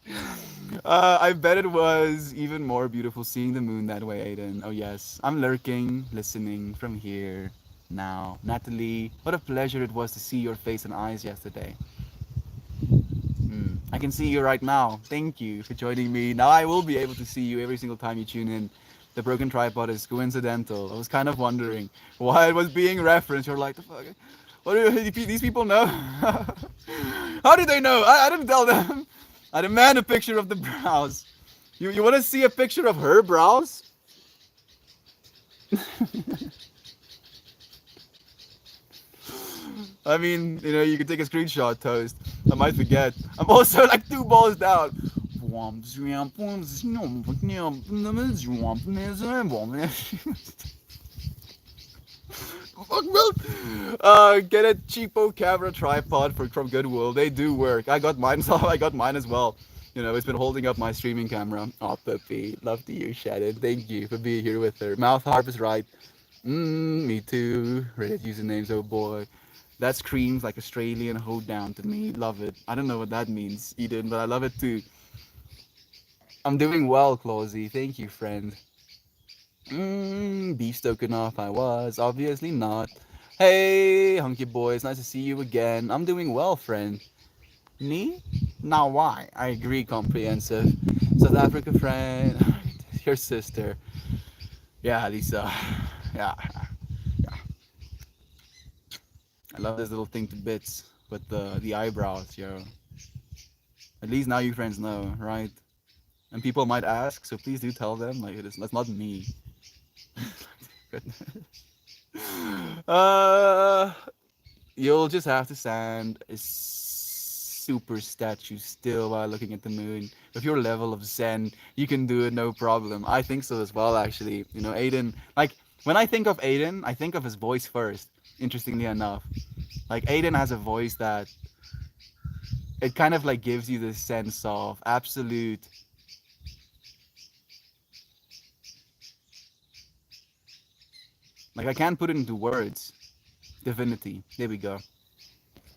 S1: I bet it was even more beautiful seeing the moon that way, Aiden. Oh yes, I'm lurking, listening from here now. Natalie, what a pleasure it was to see your face and eyes yesterday. I can see you right now. Thank you for joining me. Now I will be able to see you every single time you tune in. The broken tripod is coincidental. I was kind of wondering why it was being referenced. You're like, the fuck? What do these people know? How did they know? I didn't tell them. I demand a picture of the brows. You want to see a picture of her brows? I mean, you can take a screenshot, Toast. I might forget. I'm also like 2 balls down. Fuck, Will. Get a cheapo camera tripod from Goodwill. They do work. I got mine, so I got mine as well. It's been holding up my streaming camera. Oh, Puppy. Love to you, Shannon. Thank you for being here with her. Mouth harp is right. Me too. Reddit usernames, oh boy. That screams like Australian hold down to me. Love it. I don't know what that means, Eden, but I love it too. I'm doing well, Clausy. Thank you, friend. Beef stoke enough I was. Obviously not. Hey, hunky boys. Nice to see you again. I'm doing well, friend. Me? Now why? I agree, comprehensive. South Africa friend. Your sister. Yeah, Lisa. Yeah. Yeah. I love this little thing to bits with the eyebrows, yo. At least now you friends know, right? And people might ask, so please do tell them. Like that's not me. uh, you'll just have to stand a super statue still while looking at the moon. With your level of zen, you can do it no problem. I think so as well, actually. Aiden. Like when I think of Aiden, I think of his voice first. Interestingly enough, like Aiden has a voice that it kind of like gives you this sense of absolute like I can't put it into words. Divinity. There we go.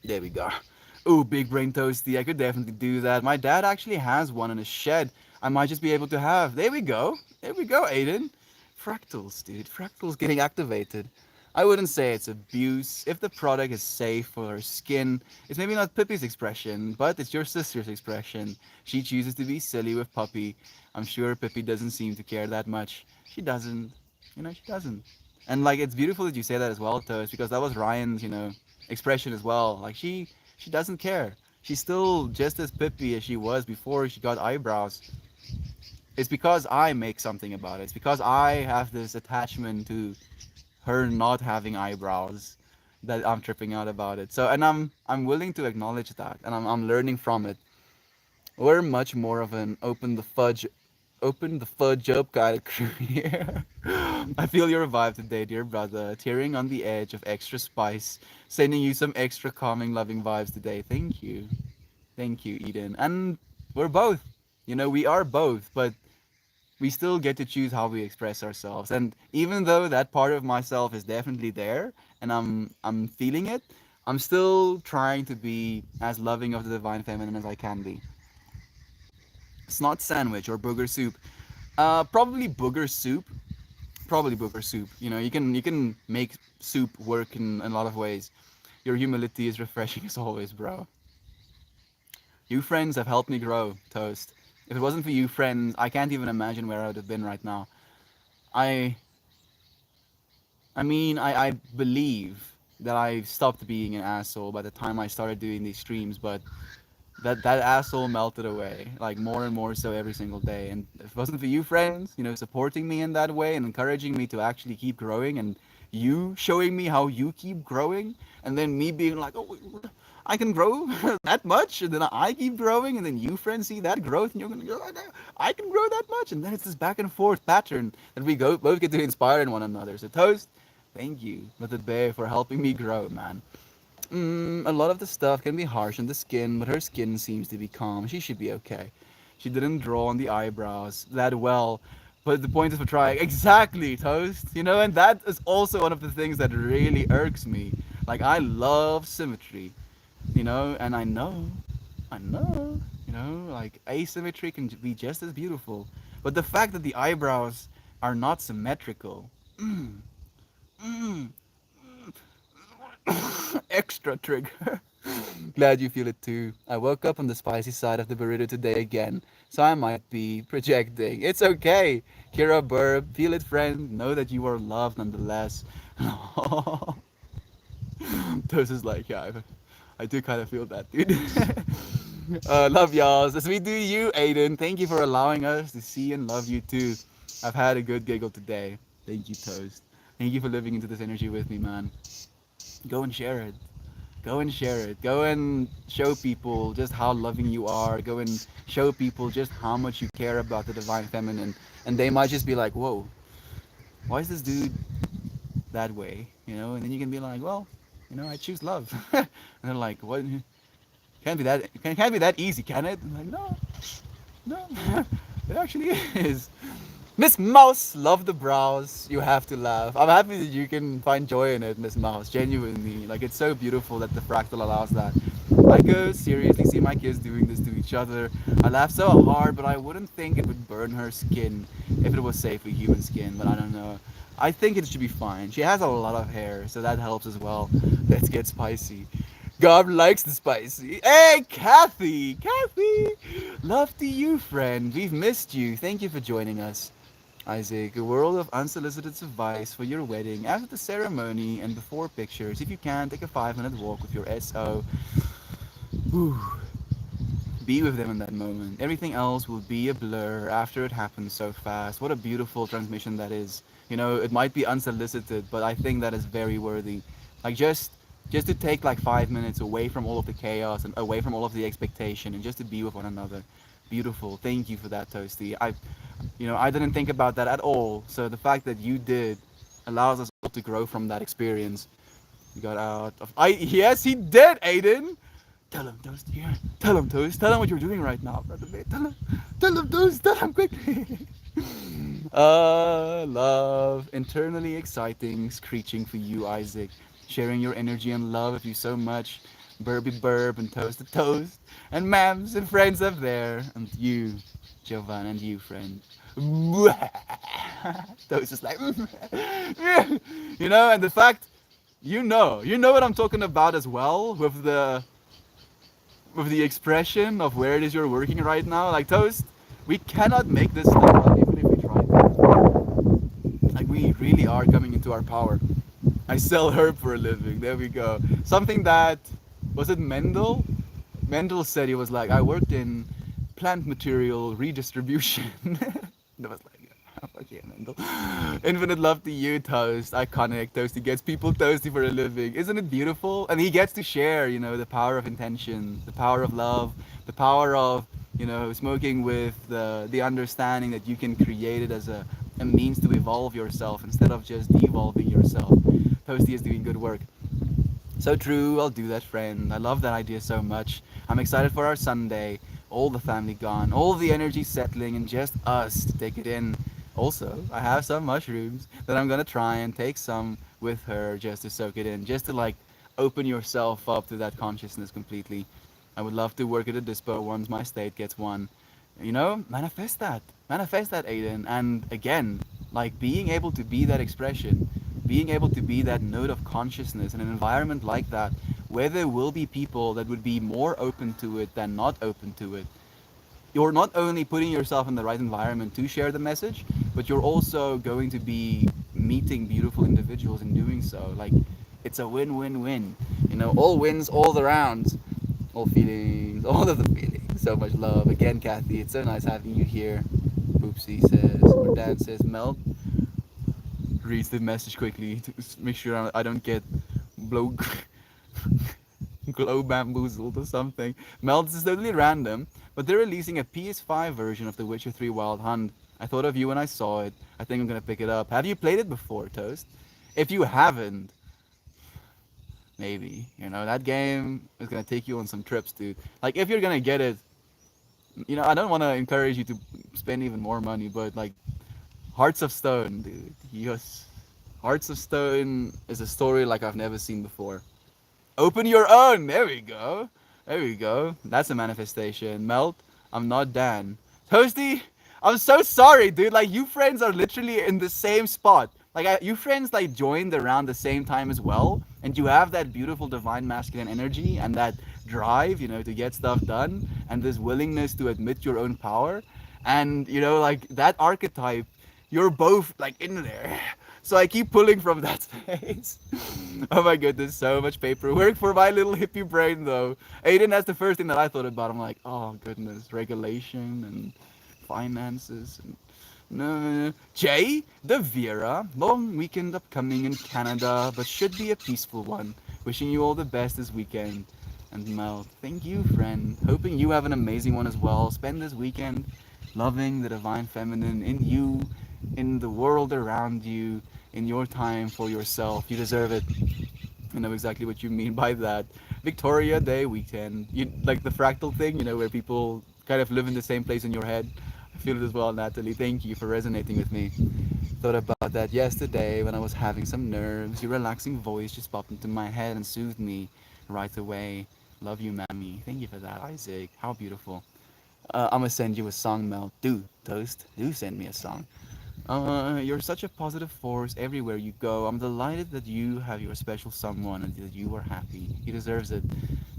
S1: There we go. Ooh, big brain toasty. I could definitely do that. My dad actually has one in his shed. I might just be able to have. There we go. There we go, Aiden. Fractals, dude. Fractals getting activated. I wouldn't say it's abuse. If the product is safe for her skin, it's maybe not Pippi's expression, but it's your sister's expression. She chooses to be silly with Puppy. I'm sure Pippi doesn't seem to care that much. She doesn't. She doesn't. And like it's beautiful that you say that as well, Toast, because that was Ryan's, expression as well. Like she doesn't care. She's still just as Pippi as she was before she got eyebrows. It's because I make something about it. It's because I have this attachment to her not having eyebrows that I'm tripping out about it. So and I'm willing to acknowledge that and I'm learning from it. We're much more of an open the fudge up kind of crew here. I feel your vibe today, dear brother. Tearing on the edge of extra spice. Sending you some extra calming, loving vibes today. Thank you. Thank you, Eden. And we're both. We are both, but we still get to choose how we express ourselves. And even though that part of myself is definitely there and I'm feeling it, I'm still trying to be as loving of the divine feminine as I can be. Snot sandwich or booger soup. Probably booger soup. Probably booger soup. You can make soup work in a lot of ways. Your humility is refreshing as always, bro. You friends have helped me grow, Toast. If it wasn't for you friends, I can't even imagine where I would have been right now. I I mean, I believe that I stopped being an asshole by the time I started doing these streams, but that asshole melted away, like more and more so every single day. And if it wasn't for you friends, supporting me in that way and encouraging me to actually keep growing, and you showing me how you keep growing, and then me being like, oh, I can grow that much, and then I keep growing, and then you friends see that growth, and you're gonna go, I can grow that much, and then it's this back and forth pattern that we both get to inspire in one another. So Toast, thank you, Little Bear, for helping me grow, man. A lot of the stuff can be harsh on the skin, but her skin seems to be calm. She should be okay. She didn't draw on the eyebrows that well. But the point is for trying. Exactly, Toast. And that is also one of the things that really irks me. Like, I love symmetry, and I know, like, asymmetry can be just as beautiful. But the fact that the eyebrows are not symmetrical, mm, extra trigger. Glad you feel it too. I woke up on the spicy side of the burrito today again, so I might be projecting. It's okay. Kira Burb, feel it, friend. Know that you are loved nonetheless. Toast is like, yeah, I do kind of feel that, dude. Love y'all. As we do you, Aiden. Thank you for allowing us to see and love you too. I've had a good giggle today. Thank you, Toast. Thank you for living into this energy with me, man. Go and share it. Go and share it. Go and show people just how loving you are. Go and show people just how much you care about the divine feminine. And they might just be like, whoa, why is this dude that way? And then you can be like, well, I choose love. And they're like, what? Can't be that easy, can it? I'm like, no, no, it actually is. Miss Mouse, love the brows. You have to laugh. I'm happy that you can find joy in it, Miss Mouse. Genuinely, like it's so beautiful that the fractal allows that. I go seriously see my kids doing this to each other. I laugh so hard, but I wouldn't think it would burn her skin if it was safe for human skin. But I don't know. I think it should be fine. She has a lot of hair, so that helps as well. Let's get spicy. God likes the spicy. Hey, Kathy! Kathy! Love to you, friend. We've missed you. Thank you for joining us. Isaac, a world of unsolicited advice for your wedding. After the ceremony and before pictures, if you can, take a 5-minute walk with your SO. Whew. Be with them in that moment. Everything else will be a blur after it happens so fast. What a beautiful transmission that is. It might be unsolicited, but I think that is very worthy. Like just to take like 5 minutes away from all of the chaos and away from all of the expectation and just to be with one another. Beautiful. Thank you for that, Toasty. I didn't think about that at all. So the fact that you did allows us all to grow from that experience. You got out of. Yes, he did, Aiden. Tell him, Toast. Here. Tell him, Toast. Tell him what you're doing right now, brother. Tell him. Tell him, Toast. Tell him quickly. Love. Internally exciting, screeching for you, Isaac. Sharing your energy and love with you so much. Burby burb and toast to toast. And mams and friends up there. And you, Jovan, and you, friend. Toast is like, and the fact, you know what I'm talking about as well with the expression of where it is you're working right now. Like Toast, we cannot make this stuff up even if we try. Like we really are coming into our power. I sell herb for a living. There we go. Something that was it Mendel? Mendel said he was like, I worked in plant material redistribution. That was like, fuck yeah, Mendel. Infinite love to you, Toast. Iconic. Toasty gets people toasty for a living. Isn't it beautiful? And he gets to share, the power of intention, the power of love, the power of, smoking with the understanding that you can create it as a means to evolve yourself instead of just devolving yourself. Toasty is doing good work. So true, I'll do that, friend. I love that idea so much. I'm excited for our Sunday. All the family gone, all the energy settling, and just us to take it in. Also, I have some mushrooms that I'm gonna try and take some with her just to soak it in, just to like open yourself up to that consciousness completely. I would love to work at a dispo once my state gets one. Manifest that. Manifest that, Aiden. And again, like being able to be that expression, being able to be that node of consciousness in an environment like that, where there will be people that would be more open to it than not open to it. You're not only putting yourself in the right environment to share the message, but you're also going to be meeting beautiful individuals in doing so. Like, it's a win-win-win. All wins all around. All feelings, all of the feelings. So much love. Again, Kathy, it's so nice having you here. Poopsie says, or Dan says, Mel reads the message quickly to make sure I don't get blow glow bamboozled or something. Mel, this is totally random, but they're releasing a PS5 version of The Witcher 3 Wild Hunt. I thought of you when I saw it. I think I'm gonna pick it up. Have you played it before, Toast? If you haven't, maybe. That game is gonna take you on some trips, dude. Like, if you're gonna get it, I don't want to encourage you to spend even more money, but like, Hearts of Stone, dude. Yes. Hearts of Stone is a story like I've never seen before. Open your own. There we go. There we go. That's a manifestation. Melt, I'm not Dan. Toasty, I'm so sorry, dude. Like, you friends are literally in the same spot. Like, you friends, like, joined around the same time as well. And you have that beautiful divine masculine energy and that drive, to get stuff done. And this willingness to admit your own power. And, like, that archetype, you're both, like, in there. So I keep pulling from that space. Oh my goodness, so much paperwork for my little hippie brain though. Aiden, that's the first thing that I thought about. I'm like, oh goodness, regulation and finances and no, no, no. Jay, the Vera, long weekend upcoming in Canada, but should be a peaceful one. Wishing you all the best this weekend. And Mel, thank you, friend. Hoping you have an amazing one as well. Spend this weekend loving the divine feminine in you, in the world around you, in your time for yourself. You deserve it. I know exactly what you mean by that. Victoria Day weekend. You like the fractal thing, where people kind of live in the same place in your head. I feel it as well, Natalie. Thank you for resonating with me. Thought about that yesterday when I was having some nerves. Your relaxing voice just popped into my head and soothed me right away. Love you, Mammy. Thank you for that, Isaac. How beautiful. I'm gonna send you a song, Mel. Do, Toast. Do send me a song. You're such a positive force everywhere you go. I'm delighted that you have your special someone and that you are happy. He deserves it.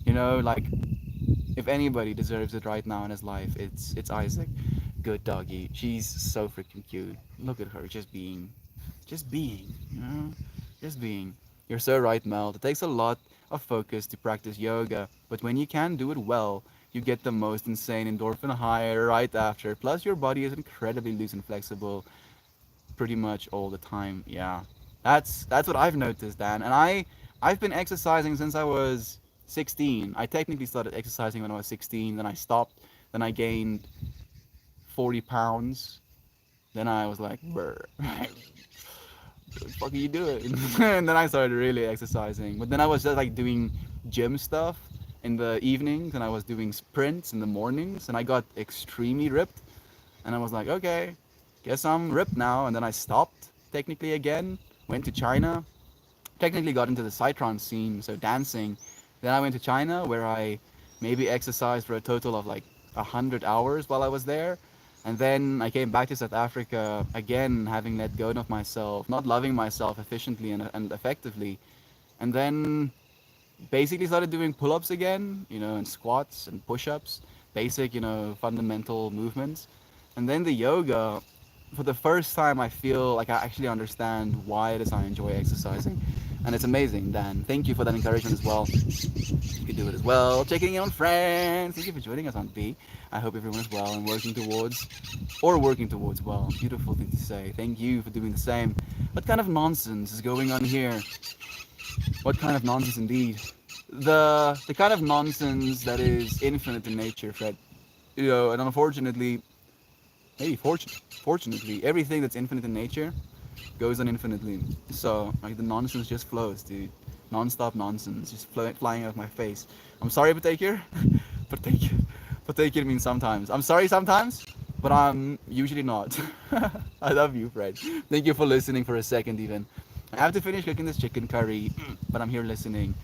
S1: Like, if anybody deserves it right now in his life, it's Isaac. Good doggy. She's so freaking cute. Look at her, just being, just being. You're so right, Mel. It takes a lot of focus to practice yoga, but when you can do it well, you get the most insane endorphin high right after. Plus, your body is incredibly loose and flexible pretty much all the time. Yeah, that's what I've noticed, Dan. And I've been exercising since I was 16. I technically started exercising when I was 16. Then I stopped. Then I gained 40 pounds. Then I was like, brr, what the fuck are you doing? And then I started really exercising. But then I was just like doing gym stuff in the evenings, and I was doing sprints in the mornings, and I got extremely ripped. And I was like, okay, guess I'm ripped now. And then I stopped technically again, went to China, technically got into the Cytron scene, so dancing. Then I went to China where I maybe exercised for a total of like 100 hours while I was there. And then I came back to South Africa again, having let go of myself, not loving myself efficiently and effectively. And then basically started doing pull-ups again, and squats and push-ups, basic, fundamental movements. And then the yoga, for the first time, I feel like I actually understand why it is I enjoy exercising. And it's amazing, Dan. Thank you for that encouragement as well. You can do it as well. Checking in on friends. Thank you for joining us on B. I hope everyone is well and working towards well. Beautiful thing to say. Thank you for doing the same. What kind of nonsense is going on here? What kind of nonsense indeed? The kind of nonsense that is infinite in nature, Fred. And unfortunately, maybe fortunately, everything that's infinite in nature goes on infinitely. So like the nonsense just flows, dude. Non-stop nonsense just flying out of my face. I'm sorry, Patakir. Patakir. Patakir means sometimes. I'm sorry sometimes, but I'm usually not. I love you, Fred. Thank you for listening for a second even. I have to finish cooking this chicken curry, but I'm here listening.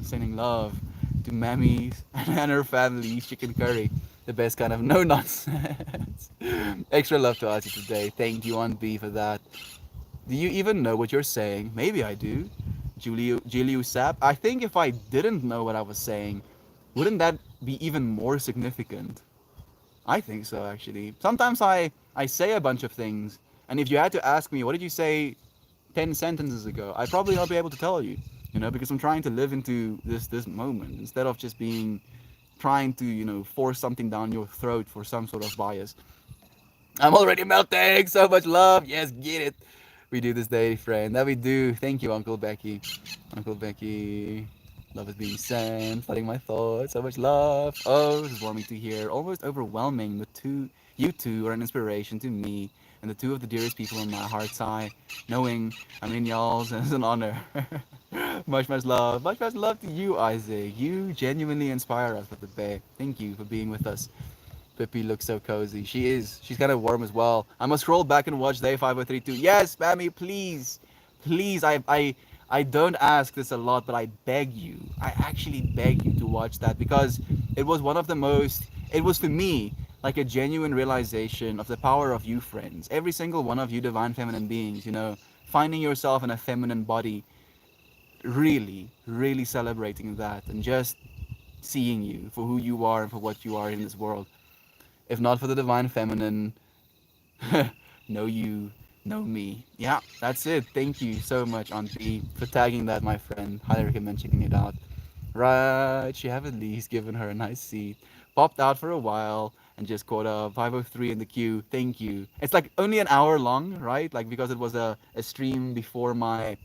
S1: Sending love to Mammy and her family's chicken curry. The best kind of no nonsense. Extra love to Ozzy today. Thank you, Aunt B, for that. Do you even know what you're saying? Maybe I do. Julius Sap. I think if I didn't know what I was saying, wouldn't that be even more significant? I think so, actually. Sometimes I say a bunch of things, and if you had to ask me, what did you say 10 sentences ago, I'd probably not be able to tell you, because I'm trying to live into this moment instead of just trying to, force something down your throat for some sort of bias. I'm already melting. So much love. Yes, get it. We do this daily, friend. That we do. Thank you, Uncle Becky. Uncle Becky. Love is being sent, flooding my thoughts. So much love. Oh, this is warming to hear. Almost overwhelming. You two are an inspiration to me, and the two of the dearest people in my heart's eye. Knowing I'm in y'all's is an honor. Much love. Much love to you, Isaac. You genuinely inspire us with the Bay. Thank you for being with us. Pippi looks so cozy. She is. She's kind of warm as well. I must scroll back and watch day 5032. Yes, Spammy, please. Please, I don't ask this a lot, but I beg you. I actually beg you to watch that because it was one of the most, it was to me like a genuine realization of the power of you friends. Every single one of you divine feminine beings, finding yourself in a feminine body, really, really celebrating that and just seeing you for who you are and for what you are in this world. If not for the divine feminine, know you, know me. Yeah, that's it. Thank you so much, Aunt B, for tagging that, my friend. Highly recommend checking it out. Right, she have at least given her a nice seat. Popped out for a while and just caught a 503 in the queue. Thank you. It's like only an hour long, right? Like because it was a stream before my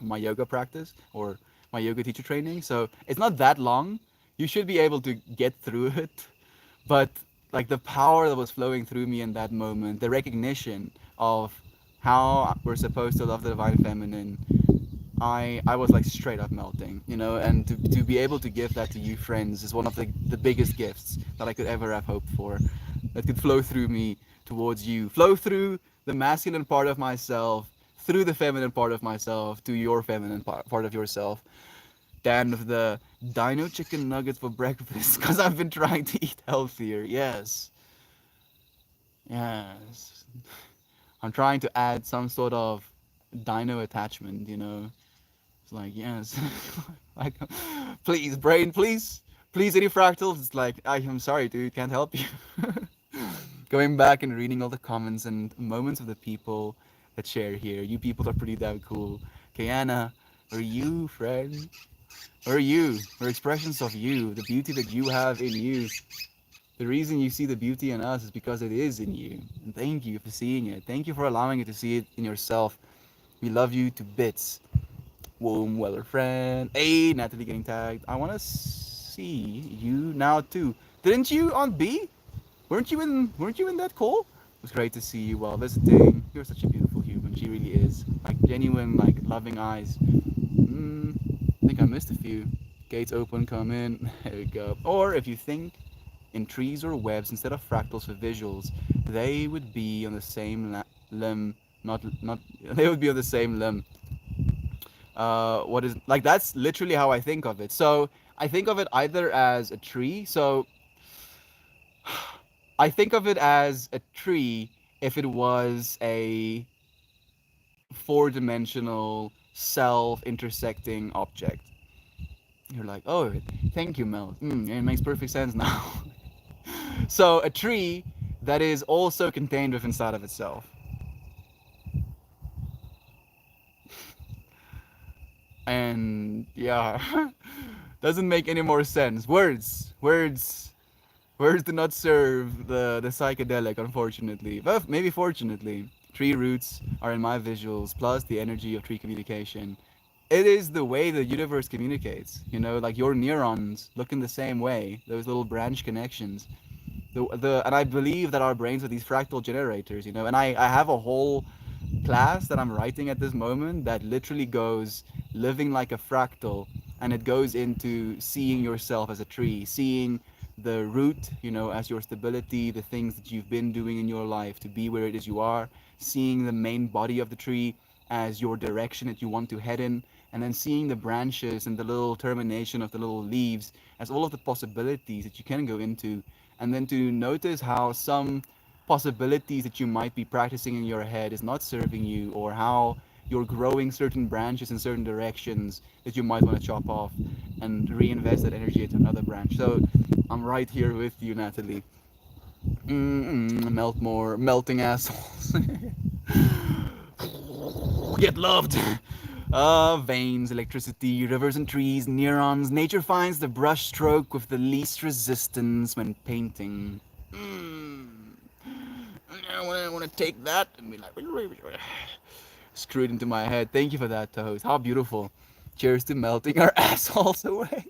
S1: yoga practice or my yoga teacher training. So it's not that long. You should be able to get through it. But like the power that was flowing through me in that moment, the recognition of how we're supposed to love the divine feminine, I was like straight up melting, and to be able to give that to you friends is one of the biggest gifts that I could ever have hoped for. That could flow through me towards you. Flow through the masculine part of myself, through the feminine part of myself, to your feminine part of yourself. Dan with the dino chicken nuggets for breakfast because I've been trying to eat healthier. Yes. Yes. I'm trying to add some sort of dino attachment. It's like, yes. Like, please, brain, please. Please, any fractals. It's like, I'm sorry, dude, can't help you. Going back and reading all the comments and moments of the people that share here. You people are pretty damn cool. Kayana, are you, friend? Or you, or expressions of you, the beauty that you have in you. The reason you see the beauty in us is because it is in you. And thank you for seeing it. Thank you for allowing you to see it in yourself. We love you to bits. Warm weather friend. Hey, Natalie getting tagged. I want to see you now too. Didn't you on B? Weren't you in that call? It was great to see you while visiting. You're such a beautiful human. She really is. Like genuine, like loving eyes. I think I missed a few. Gates open, come in. There we go. Or if you think in trees or webs instead of fractals for visuals, they would be on the same limb. Not. They would be on the same limb. What is like? That's literally how I think of it. So I think of it either as a tree. So I think of it as a tree if it was a four-dimensional self-intersecting object. You're like, oh, thank you, Mel. It makes perfect sense now. So a tree that is also contained within inside of itself. And yeah, doesn't make any more sense. Words do not serve the psychedelic, unfortunately. But maybe fortunately. Tree roots are in my visuals, plus the energy of tree communication. It is the way the universe communicates. Like your neurons look in the same way. Those little branch connections. And I believe that our brains are these fractal generators. And I have a whole class that I'm writing at this moment that literally goes living like a fractal, and it goes into seeing yourself as a tree, seeing the root, as your stability, the things that you've been doing in your life to be where it is you are, seeing the main body of the tree as your direction that you want to head in, and then seeing the branches and the little termination of the little leaves as all of the possibilities that you can go into, and then to notice how some possibilities that you might be practicing in your head is not serving you, or how you're growing certain branches in certain directions that you might want to chop off and reinvest that energy into another branch. So I'm right here with you, Natalie. Melt more, melting assholes. Get loved. Veins, electricity, rivers and trees, neurons. Nature finds the brush stroke with the least resistance when painting. I want to take that and be like, screw it into my head. Thank you for that, Toes. How beautiful. Cheers to melting our assholes away.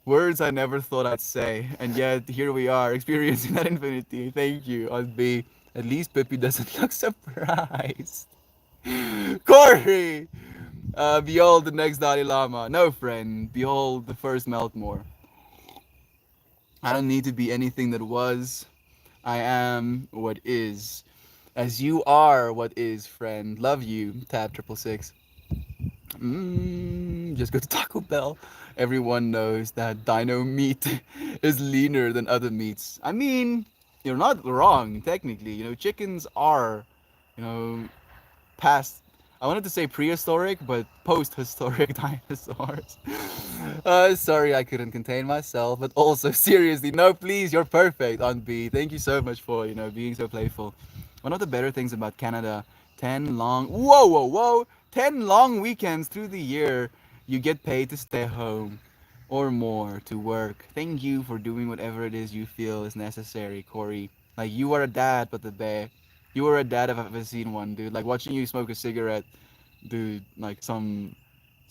S1: Words I never thought I'd say, and yet here we are experiencing that infinity. Thank you, I'd be. At least Pippi doesn't look surprised. Corey! Behold the next Dalai Lama. No, friend. Behold the first Meltmore. I don't need to be anything that was. I am what is. As you are what is, friend. Love you, Tab 666. Just go to Taco Bell. Everyone knows that dino meat is leaner than other meats. I mean, you're not wrong, technically. Chickens are, you know, past. I wanted to say prehistoric, but post-historic dinosaurs. Sorry, I couldn't contain myself. But also, seriously, no, please, you're perfect on B. Thank you so much for being so playful. One of the better things about Canada, 10 long weekends through the year, you get paid to stay home or more to work. Thank you for doing whatever it is you feel is necessary, Corey. Like you are a dad, but the bear. You were a dad if I've ever seen one, dude. Like watching you smoke a cigarette, dude. Like some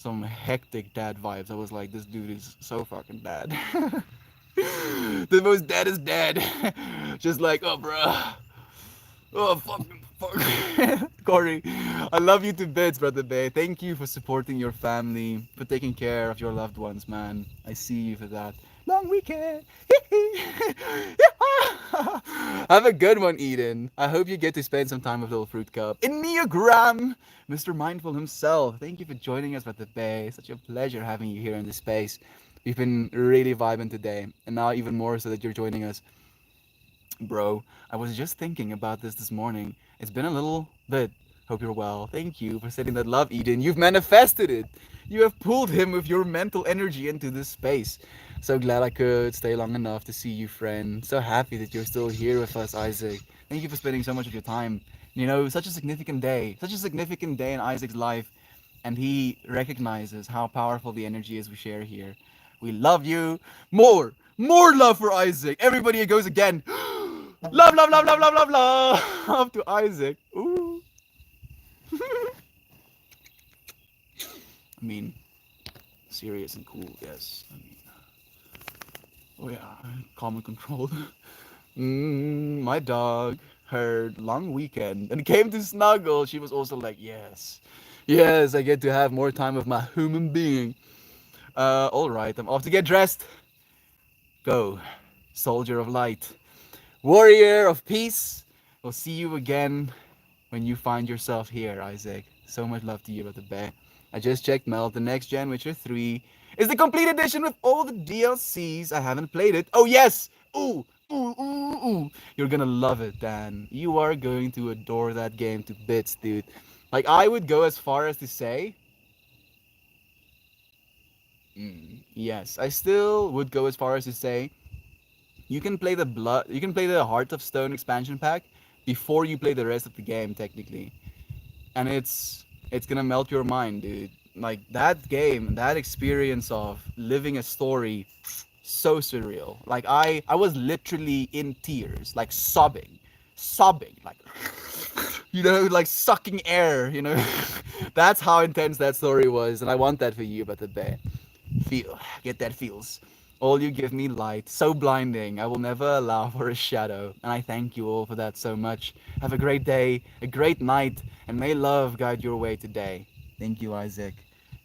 S1: hectic dad vibes. I was like, this dude is so fucking dad. The most dad is dead. Just like, oh, bruh. Oh, fuck. Corey, I love you to bits, brother Bay. Thank you for supporting your family, for taking care of your loved ones, man. I see you for that. Long weekend. Have a good one, Eden. I hope you get to spend some time with little Fruit Cup. Enneagram, Mr. Mindful himself. Thank you for joining us, brother Bay. Such a pleasure having you here in this space. We've been really vibing today, and now even more so that you're joining us. Bro, I was just thinking about this morning. It's been a little bit. Hope you're well. Thank you for sending that love, Eden. You've manifested it. You have pulled him with your mental energy into this space. So glad I could stay long enough to see you, friend. So happy that you're still here with us, Isaac. Thank you for spending so much of your time. Such a significant day. Such a significant day in Isaac's life. And he recognizes how powerful the energy is we share here. We love you. More love for Isaac. Everybody, it goes again. Love, love, love, love, love, love, love to Isaac. Ooh. I mean, serious and cool, yes. Oh yeah, calm and controlled. My dog heard long weekend and came to snuggle. She was also like, yes, yes, I get to have more time with my human being. All right, I'm off to get dressed. Go, soldier of light. Warrior of peace. We'll see you again when you find yourself here, Isaac. So much love to you, brother Bear. I just checked Mel. The next gen Witcher 3 is the complete edition with all the DLCs. I haven't played it. Oh, yes! Ooh, ooh, ooh, ooh. You're gonna love it, Dan. You are going to adore that game to bits, dude. Like, I would go as far as to say. Yes, I still would go as far as to say you can play the Heart of Stone expansion pack before you play the rest of the game technically. And it's going to melt your mind, dude. Like that game, that experience of living a story so surreal. Like I was literally in tears, like sobbing, like like sucking air, That's how intense that story was, and I want that for you, but the bear. Get that feels. All you give me light, so blinding, I will never allow for a shadow. And I thank you all for that so much. Have a great day, a great night, and may love guide your way today. Thank you, Isaac.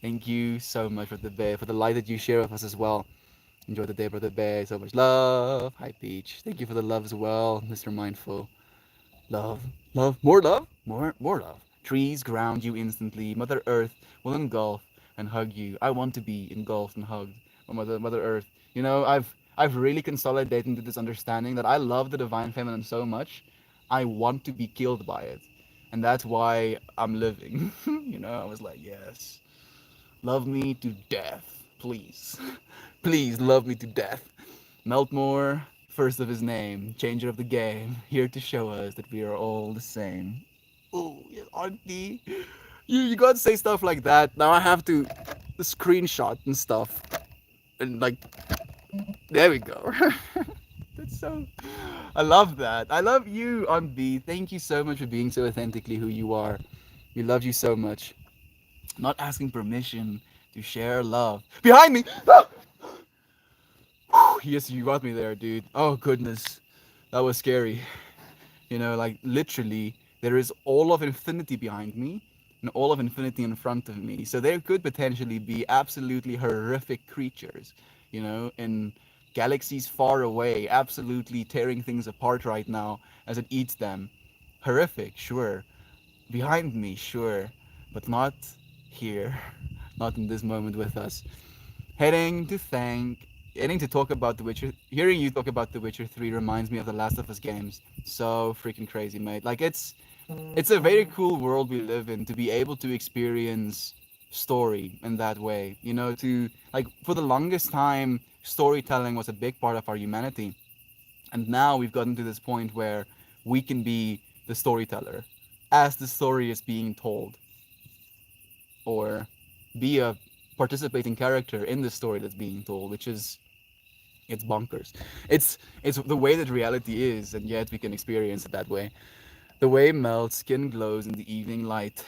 S1: Thank you so much for the bear, for the light that you share with us as well. Enjoy the day, brother bear. So much love. Hi, Peach. Thank you for the love as well, Mr. Mindful. More love. Trees ground you instantly. Mother Earth will engulf and hug you. I want to be engulfed and hugged by Mother Earth. I've really consolidated into this understanding that I love the divine feminine so much, I want to be killed by it, and that's why I'm living. I was like, yes, love me to death, please, please love me to death. Meltmore, first of his name, changer of the game, here to show us that we are all the same. Oh, yes, auntie. You gotta say stuff like that. Now I have to screenshot and stuff. And like, there we go. That's so. I love that. I love you, Aunt B. Thank you so much for being so authentically who you are. We love you so much. Not asking permission to share love. Behind me! Yes, you got me there, dude. Oh, goodness. That was scary. Like literally, there is all of infinity behind me and all of infinity in front of me. So there could potentially be absolutely horrific creatures, in galaxies far away, absolutely tearing things apart right now as it eats them. Horrific, sure. Behind me, sure. But not here. Not in this moment with us. Heading to talk about The Witcher. Hearing you talk about The Witcher 3 reminds me of the Last of Us games. So freaking crazy, mate. Like it's a very cool world we live in to be able to experience story in that way. You know, to like for the longest time, storytelling was a big part of our humanity, and now we've gotten to this point where we can be the storyteller as the story is being told, or be a participating character in the story that's being told, which is it's bonkers. It's the way that reality is, and yet we can experience it that way. The way Mel's skin glows in the evening light.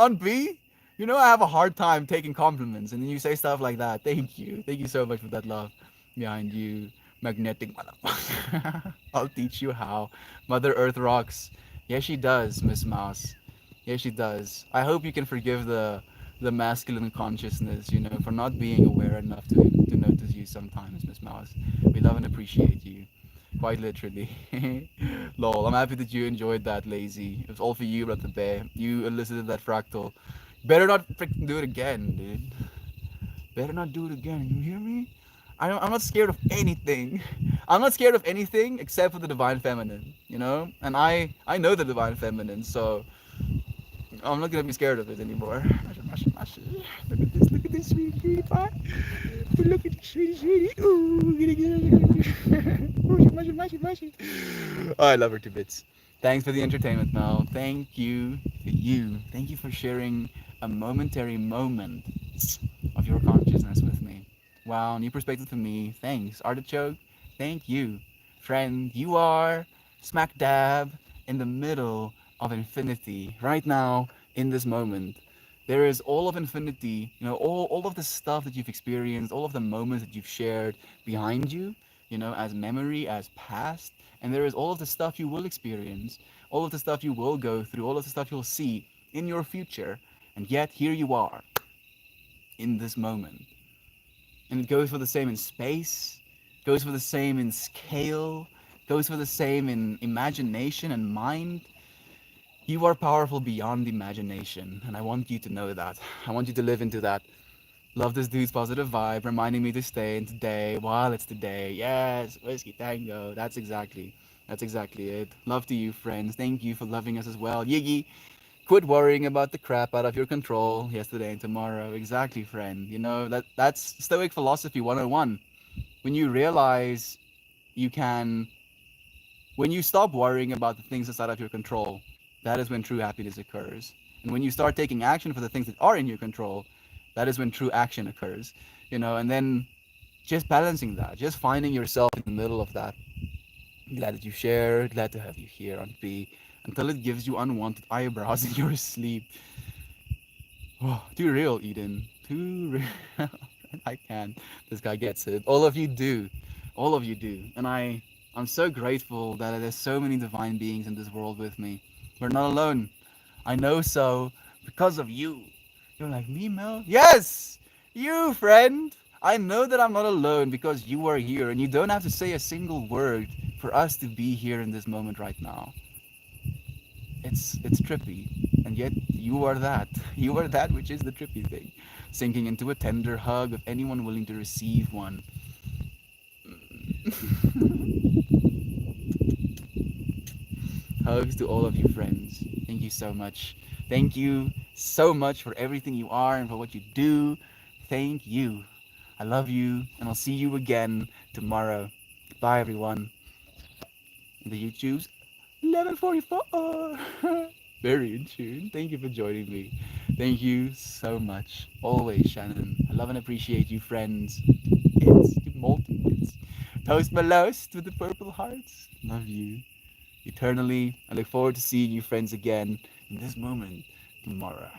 S1: On B, you know I have a hard time taking compliments, and then you say stuff like that. Thank you so much for that love behind you, magnetic motherfucker. I'll teach you how. Mother Earth rocks. Yes, she does, Miss Mouse. Yes, she does. I hope you can forgive the masculine consciousness, you know, for not being aware enough to notice you sometimes, Miss Mouse. We love and appreciate you. Quite literally. Lol, I'm happy that you enjoyed that, Lazy. It was all for you, Brother Bear. You elicited that fractal. Better not freaking do it again, dude. Better not do it again. You hear me? I'm not scared of anything. I'm not scared of anything except for the divine feminine, you know? And I know the divine feminine, so I'm not gonna be scared of it anymore. Look at this sweetie, sweetie pie. Look at this sweetie, sweetie. Ooh, mushy, mushy. Oh, I love her to bits. Thanks for the entertainment, Mel. Thank you for you. Thank you for sharing a momentary moment of your consciousness with me. Wow, new perspective for me. Thanks, Artichoke. Thank you. Friend, you are smack dab in the middle of infinity right now in this moment. There is all of infinity, you know, all of the stuff that you've experienced, all of the moments that you've shared behind you, you know, as memory, as past. And there is all of the stuff you will experience, all of the stuff you will go through, all of the stuff you'll see in your future. And yet here you are in this moment. And it goes for the same in space, goes for the same in scale, goes for the same in imagination and mind. You are powerful beyond imagination, and I want you to know that. I want you to live into that. Love this dude's positive vibe, reminding me to stay in today while it's today. Yes, whiskey tango. That's exactly it. Love to you, friends. Thank you for loving us as well. Yiggy, quit worrying about the crap out of your control yesterday and tomorrow. Exactly, friend. You know, that's Stoic philosophy 101. When you realize you can, when you stop worrying about the things that's out of your control, that is when true happiness occurs. And when you start taking action for the things that are in your control, that is when true action occurs. You know, and then just balancing that, just finding yourself in the middle of that. Glad that you share, glad to have you here on B, until it gives you unwanted eyebrows in your sleep. Oh, too real, Eden. Too real. I can. This guy gets it. All of you do. All of you do. And I'm so grateful that there's so many divine beings in this world with me. We're not alone. I know so because of you. You're like, me, Mel? Yes! You, friend! I know that I'm not alone because you are here, and you don't have to say a single word for us to be here in this moment right now. It's trippy, and yet you are that. You are that which is the trippy thing. Sinking into a tender hug of anyone willing to receive one. Hugs to all of you friends. Thank you so much. Thank you so much for everything you are and for what you do. Thank you. I love you, and I'll see you again tomorrow. Bye, everyone. The YouTube's 11:44. Very in tune. Thank you for joining me. Thank you so much. Always, Shannon. I love and appreciate you, friends. It's to molten bits. Toast my loast with the purple hearts. Love you eternally. I look forward to seeing you, friends, again in this moment tomorrow.